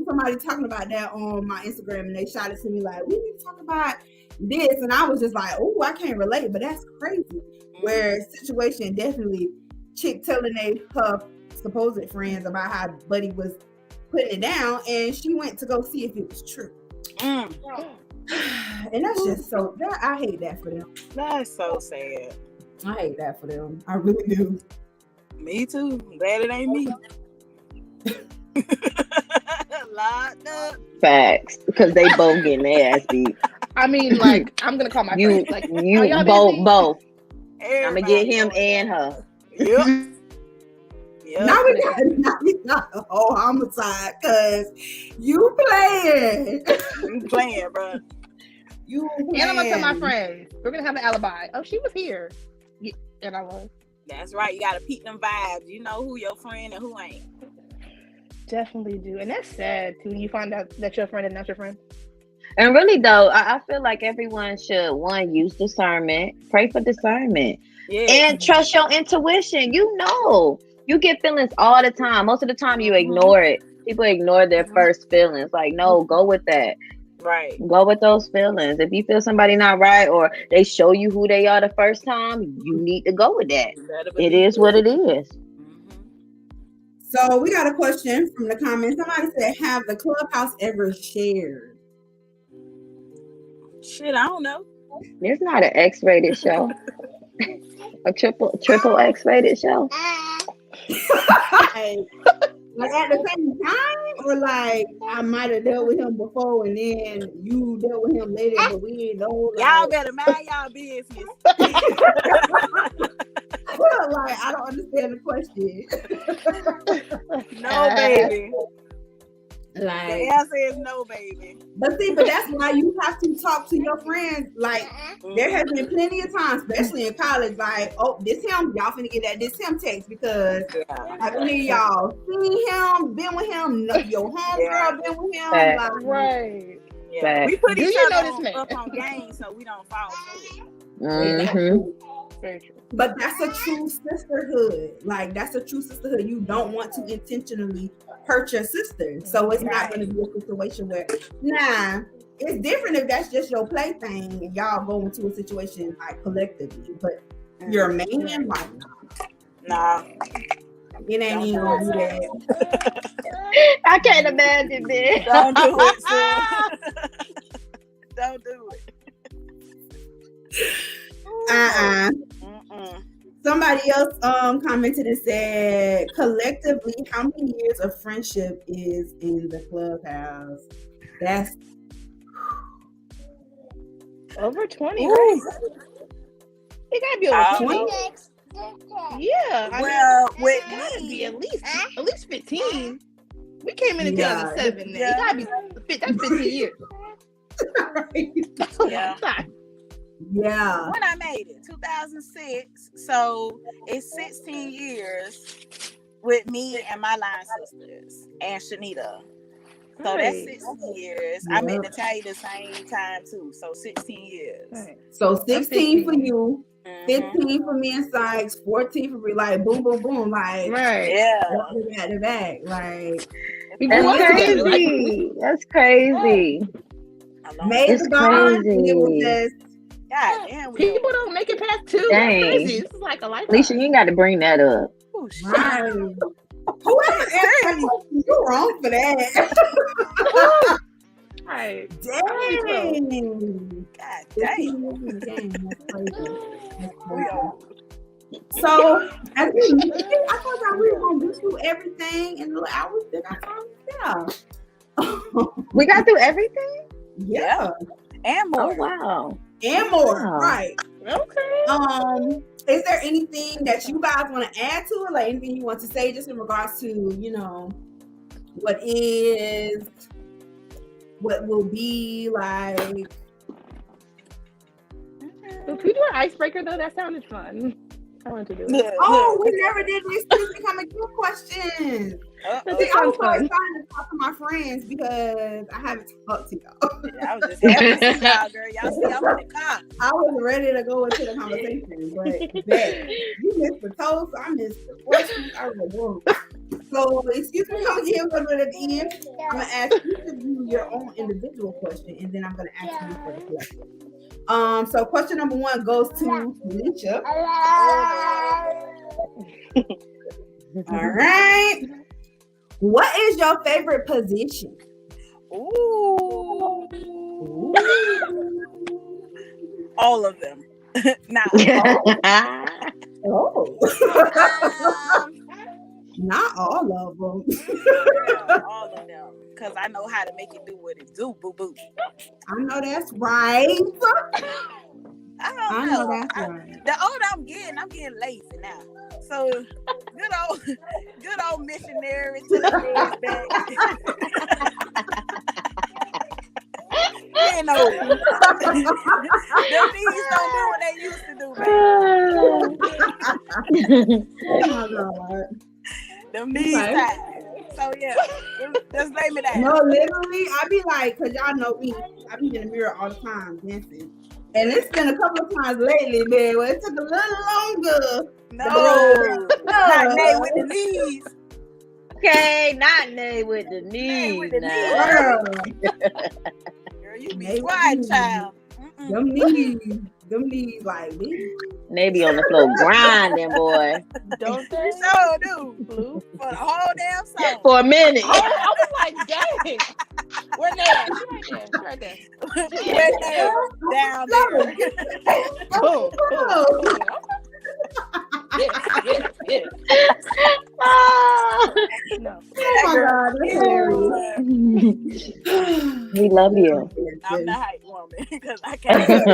somebody talking about that on my Instagram, and they shot it to me like, we need to talk about this, and I was just like, oh, I can't relate, but that's crazy. Where situation definitely chick telling her supposed friends about how Buddy was putting it down, and she went to go see if it was true. And that's just so, I hate that for them. That's so sad. I hate that for them. I really do. Me too. Glad it ain't me. Locked up. Facts, because they both getting their ass beat. I mean, like, I'm gonna call my friends. Like, you both. Everybody I'm gonna get him and her. Yep. Now we got a whole homicide, cause you playing. You playing, bro. You playing. And I'm gonna tell my friends, we're gonna have an alibi. Oh, she was here. Yeah, and I was. That's right. You gotta peep them vibes. You know who your friend and who ain't. Definitely do. And that's sad too when you find out that your friend is not your friend. And really though, I feel like everyone should, one, use discernment, pray for discernment, and trust your intuition. You know, you get feelings all the time. Most of the time you ignore it. People ignore their first feelings. Like, no, go with that. Right. Go with those feelings. If you feel somebody not right, or they show you who they are the first time, you need to go with that. It is what it is. So we got a question from the comments. Somebody said, have the Clubhouse ever shared? Shit, I don't know. It's not an X-rated show. A triple X-rated show. Like at the same time, Or like I might have dealt with him before and then you dealt with him later, but we ain't know. Like, Y'all better mind y'all business. like I don't understand the question. No, baby. Like The answer is no, baby. But that's why you have to talk to your friends. Like there has been plenty of times, especially in college, like, oh, this him, y'all finna get that this him text because I believe y'all seen him, been with him, your homegirl been with him. Like, right. Yeah. We put each other up on game so we don't fall through it. Very true. But that's a true sisterhood. Like that's a true sisterhood. You don't want to intentionally hurt your sister. So it's not going to be a situation where, it's different if that's just your plaything and y'all go into a situation like collectively. But your man, like, nah. It ain't even gonna do that. I can't imagine this. Don't do it, son. Don't do it. Somebody else commented and said, collectively, how many years of friendship is in the Clubhouse? That's over 20, right? It gotta be over 20. Yeah. Well, with it gotta me, be at least 15. We came in in 2007. It gotta be that's 15 years. Yeah. When I made it, 2006. So it's 16 years with me and my line sisters and Shanita. So that's 16 years. I met Natalia the same time too. So 16 years. Right. So 16 for you, 15 for me and Sykes, 14 for me. Like boom, boom, boom. Like back to back. Like that's crazy. That's crazy. Made the bond, and it was just. God damn, people don't make it past 2. That's crazy. This is like a lifetime. Alicia, you got to bring that up. Oh, right. Whoever answered, you're wrong for that. Right. Dang. God dang. So, as we, I thought that we were going to go through everything in the hours that I found. We got through everything? Yeah. And more. Oh, wow. And more. Wow. Right. Okay. Is there anything that you guys want to add to it? Like anything you want to say just in regards to, what is, what will be like? Could we do an icebreaker though? That sounded fun. I want to do it. Oh, we never did these become a good questions. See, I was always trying to talk to my friends because I haven't talked to y'all. I was just happy to see y'all, girl. Y'all see I'm in the car. I was ready to go into the conversation, but you missed the toast, I missed the questions. I was like, whoa. So, excuse me, come again, but at the end, I'm going to ask each of you your own individual question, and then I'm going to ask you for the question. So question number 1 goes to Alicia. All right. What is your favorite position? Ooh. All of them. Not all. Not all of them. All of them. Because I know how to make it do what it do, boo boo. I know that's right. I know that's right. The older I'm getting lazy now. So good old missionary to the bed back. You know, them knees don't do what they used to do, man. Oh my God. Them knees tight. So yeah, just lay me down. No, literally, I be like, cause y'all know me, I be in the mirror all the time dancing. And it's been a couple of times lately, man, where it took a little longer. No, not Nay with the knees. Okay, not Nay with the knees. With the knees. Girl, you be quiet, child. Them knees like this. They be on the floor grinding, boy. Don't they? So do. For the whole damn song. For a minute. Oh, I was like, dang. Where they at? Right there. Where they at? Down there. Boom. No. Oh my God, that's hilarious. We love you. I'm the hype woman because I can't.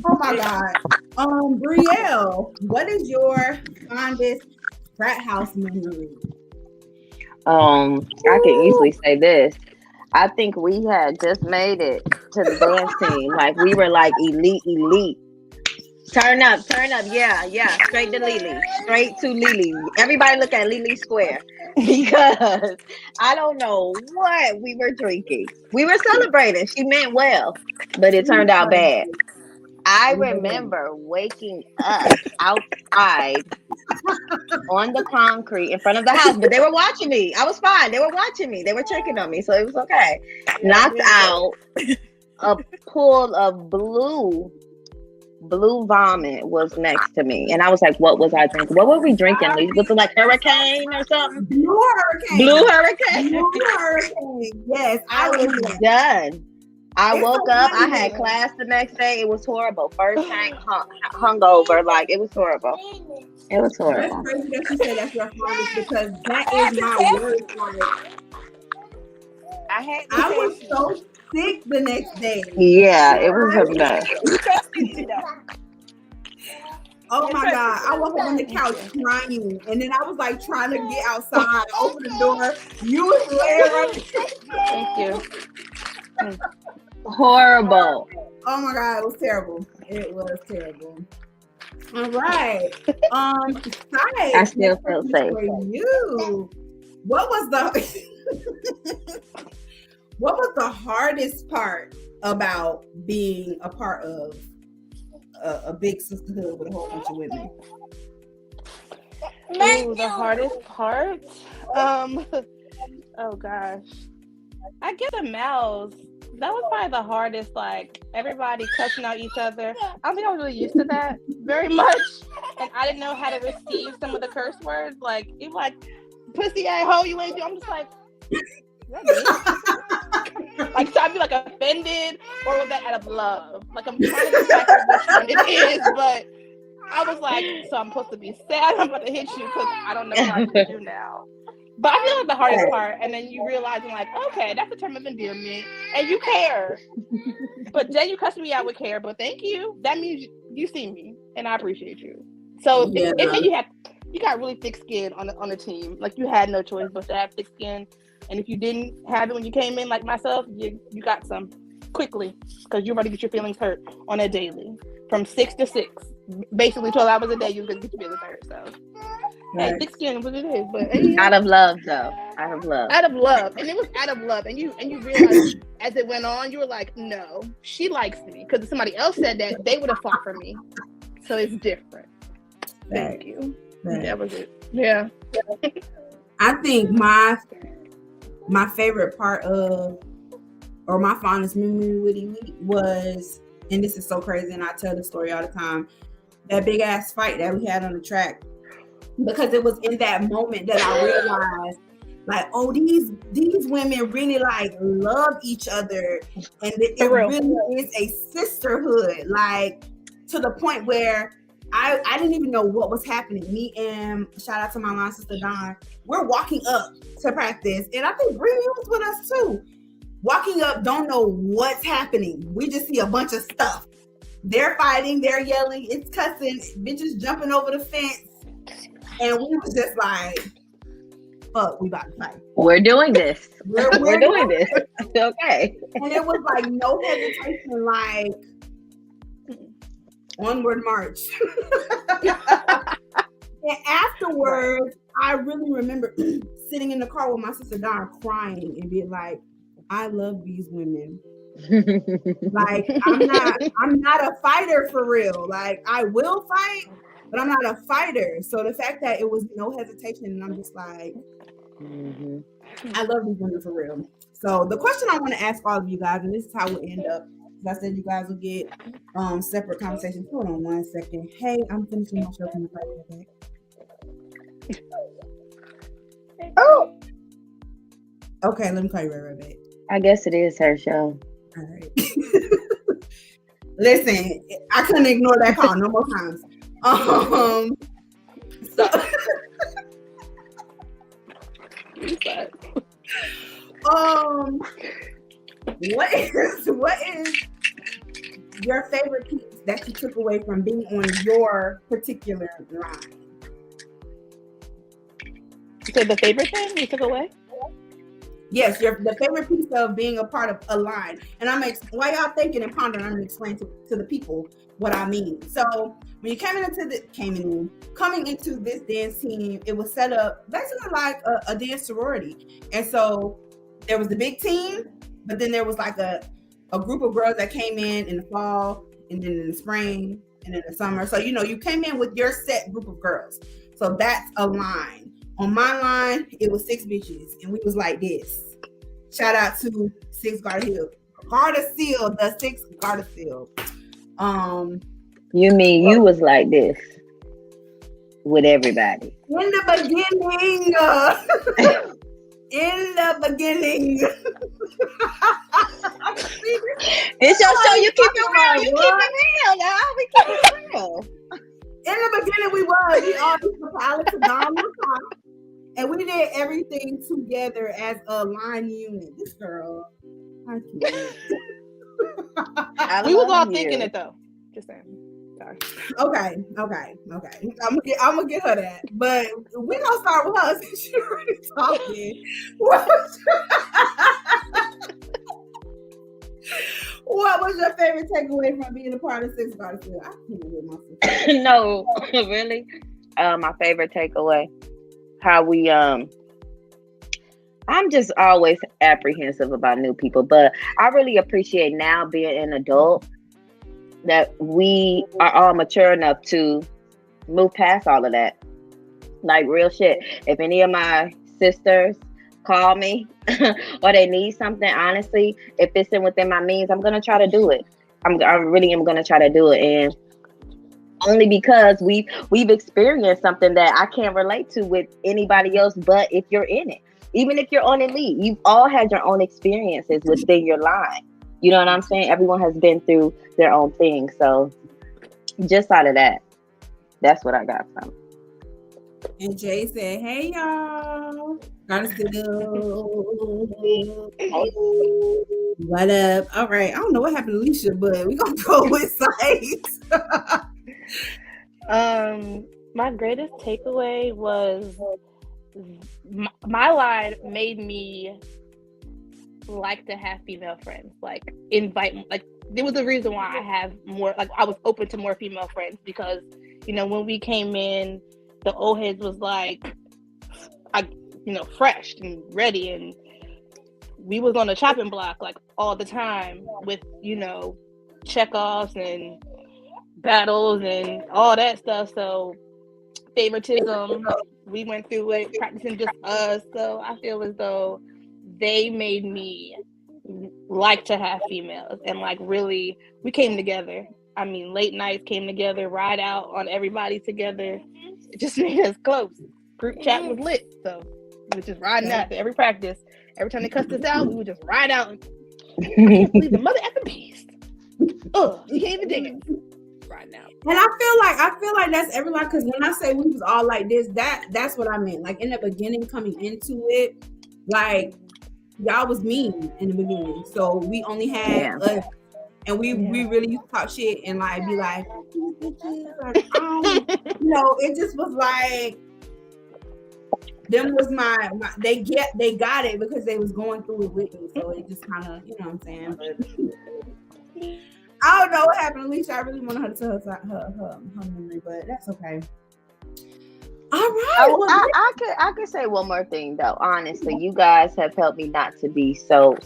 Oh my God. Brielle, what is your fondest frat house memory? I can easily say this. I think we had just made it to the dance team. Like we were like elite. Turn up. Yeah. Straight to Lily. Everybody look at Lily Square because I don't know what we were drinking. We were celebrating. She meant well, but it turned out bad. I remember waking up outside on the concrete in front of the house, but they were watching me. I was fine. They were watching me. They were checking on me, so it was okay. Knocked out a pool of blue vomit was next to me, and I was like, "What was I drinking? What were we drinking? Was it like hurricane or something? Blue hurricane. Yes, I was done. I woke up. I had class the next day. It was horrible. First tank hungover. Like it was horrible. It was horrible. That's crazy that you say that's your fondest because that is my worst. Like, I was so sick the next day. Yeah, it was a mess. Oh my God. I woke up on the couch crying. And then I was like trying to get outside, open the door. You was laying right. Thank you. Horrible. Oh my God, it was terrible. It was terrible. All right. I still feel safe. For you. What was the hardest part about being a part of a big sisterhood with a whole bunch of women? Ooh, the hardest part? Oh gosh. I get a mouse. That was probably the hardest, like everybody cussing out each other. I don't think I was really used to that very much. And I didn't know how to receive some of the curse words. Like, you like, pussy ass hoe, you ain't do. I'm just like, like, so I'd be like offended, or was that out of love? Like, I'm trying to decipher which one it is, but I was like, so I'm supposed to be sad, I'm about to hit you because I don't know what I can do now. But I feel like the hardest part, and then you realize, like, okay, that's a term of endearment, and you care. But then you cuss me out with care, but thank you. That means you see me, and I appreciate you. So Yeah. you got really thick skin on the team. Like, you had no choice but to have thick skin. And if you didn't have it when you came in, like myself, you got some quickly because you're about to get your feelings hurt on a daily from 6 to 6. Basically 12 hours a day, you're going to get your feelings hurt. So, hey, thick skin is what it is. But hey, out of love, though. Out of love. And it was out of love. And you realized as it went on, you were like, no, she likes me. Because if somebody else said that, they would have fought for me. So it's different. Thank you. That was it. Yeah. I think my favorite part of, or my fondest memory with Elite was, and this is so crazy, and I tell the story all the time, that big ass fight that we had on the track, because it was in that moment that I realized, like, oh, these women really like love each other, and it really is a sisterhood, like to the point where I didn't even know what was happening. Me and shout out to my line sister Dawn, we're walking up to practice, and I think Brittany was with us too. Walking up, don't know what's happening. We just see a bunch of stuff. They're fighting, they're yelling, it's cussing, bitches jumping over the fence, and we was just like, fuck, we about to fight. We're doing this. We're doing this. It's okay. And it was like no hesitation, like onward march. And afterwards, I really remember sitting in the car with my sister Dawn crying and being like, I love these women. Like, I'm not a fighter for real. Like, I will fight, but I'm not a fighter. So the fact that it was no hesitation, and I'm just like, I love these women for real. So the question I want to ask all of you guys, and this is how we'll end up, because I said you guys will get separate conversations. Hold on 1 second. Hey, I'm finishing my show. Can you play that back? Oh. Okay, let me call you right back. I guess it is her show. All right. Listen, I couldn't ignore that call no more times. So what is your favorite piece that you took away from being on your particular line? You said the favorite thing you took away? Yes, the favorite piece of being a part of a line. And while y'all thinking and pondering, I'm gonna explain to the people what I mean. So when you coming into this dance team, it was set up basically like a dance sorority. And so there was the big team, but then there was like a group of girls that came in the fall, and then in the spring, and in the summer. So you came in with your set group of girls. So that's a line. On my line, it was 6 bitches, and we was like this. Shout out to Six Gardasil, the Six Gardasil. You mean you was like this with everybody? In the beginning. It's your show. You keep it real. You keep it real, y'all. We keep it real. In the beginning, we all used to pilot to Donald Trump. And we did everything together as a line unit. This girl. I can't. We was all thinking it though. Just saying. Sorry. Okay. I'm gonna get her that. But we're gonna start with her since she's already talking. What was your favorite takeaway from being a part of Six Gardasil? I can't with myself. No, really. My favorite takeaway. How we I'm just always apprehensive about new people, but I really appreciate now being an adult that we are all mature enough to move past all of that. Like real shit. If any of my sisters call me or they need something, honestly, if it's within my means, I'm gonna try to do it. I really am gonna try to do it, and only because we've experienced something that I can't relate to with anybody else. But if you're in it, even if you're on elite, you've all had your own experiences within your line. You know what I'm saying? Everyone has been through their own thing. So just out of that, that's what I got from. And Jay said, "Hey y'all, what up? All right, I don't know what happened to Alicia, but we're gonna go with sites." My greatest takeaway was my line made me like to have female friends, like invite, like there was a reason why I have more, like I was open to more female friends, because when we came in, the old heads was like, fresh and ready, and we was on the chopping block like all the time with checkoffs and battles and all that stuff. So favoritism, we went through it, practicing just us. So I feel as though they made me like to have females, and like really we came together. I mean, late nights came together, ride out on everybody together. It just made us close. Group chat was lit, so we was just riding out to every practice. Every time they cussed us out, we would just ride out. I can't believe the mother effing beast. Oh, you can't even dig it. Right now. And I feel like that's everyone, because when I say we was all like this, that's what I meant. Like in the beginning, coming into it, like y'all was mean in the beginning, so we only had us, and we really used to talk shit and like be like, it just was like, them was my they got it because they was going through it with me, so it just kind of, you know what I'm saying. But I don't know what happened, Alicia. I really want her to tell her memory, but that's okay. All right. I could say one more thing though. Honestly, you guys have helped me not to be so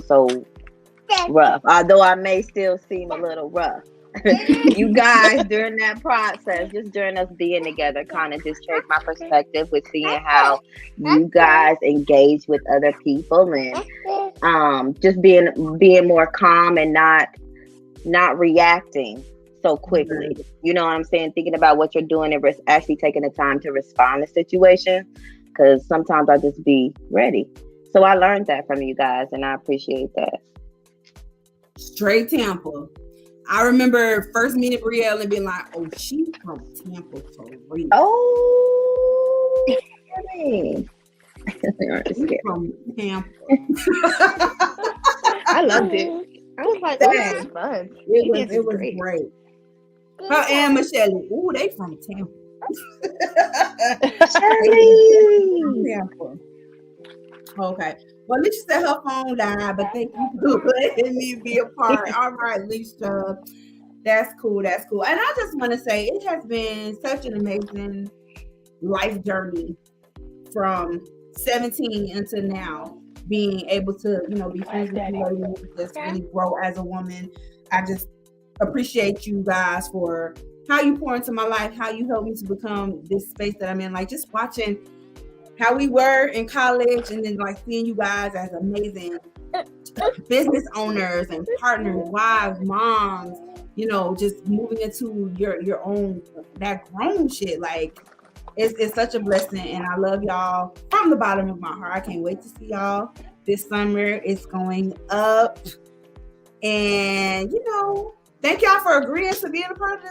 rough. Although I may still seem a little rough. You guys during that process, just during us being together, kind of just changed my perspective with seeing how you guys engage with other people, and just being more calm and not reacting so quickly. You know what I'm saying? Thinking about what you're doing and actually taking the time to respond to situations, because sometimes I just be ready. So I learned that from you guys, and I appreciate that. Straight Tampa. I remember first meeting Brielle and being like, "Oh, she's from Tampa for real." Oh, really? She's from Tampa. I loved it. I was like, oh, this is fun. It was great. Her and Michelle, ooh, they from Tampa. Tampa. Okay. Well, Alicia said her phone died, but thank you for letting me be a part. All right, Alicia. That's cool. That's cool. And I just want to say it has been such an amazing life journey from 17 until now, being able to, be friends with you ladies, just really grow as a woman. I just appreciate you guys for how you pour into my life, how you helped me to become this space that I'm in. Like just watching how we were in college and then like seeing you guys as amazing business owners and partners, wives, moms, just moving into your own, that grown shit. Like it's such a blessing, and I love y'all from the bottom of my heart. I can't wait to see y'all this summer. It's going up, and thank y'all for agreeing to being a part of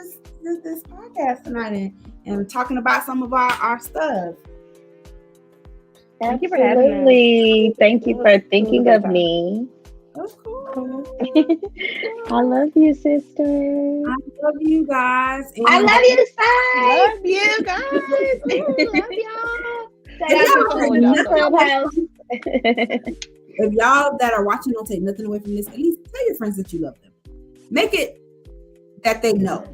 this podcast tonight and talking about some of our stuff. Thank you for having me. Thank you for thinking of me. That's cool. I love you, sister. I love you guys. And I love you, Sai. Love you guys. Love y'all. If y'all that are watching don't take nothing away from this, at least tell your friends that you love them. Make it that they know.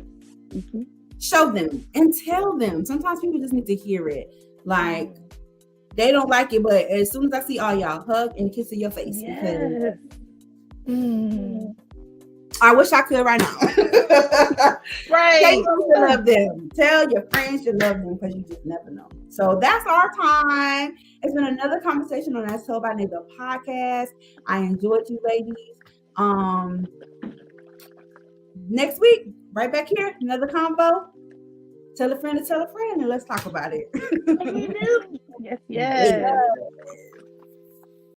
Mm-hmm. Show them and tell them. Sometimes people just need to hear it. Like, they don't like it, but as soon as I see all y'all, hug and kiss in your face. Yes. I wish I could right now. Right. Tell them you love them. Tell your friends you love them, because you just never know. So that's our time. It's been another conversation on As Told by Nate podcast. I enjoyed you ladies. Next week, right back here, another convo. Tell a friend to tell a friend, and let's talk about it. Yes.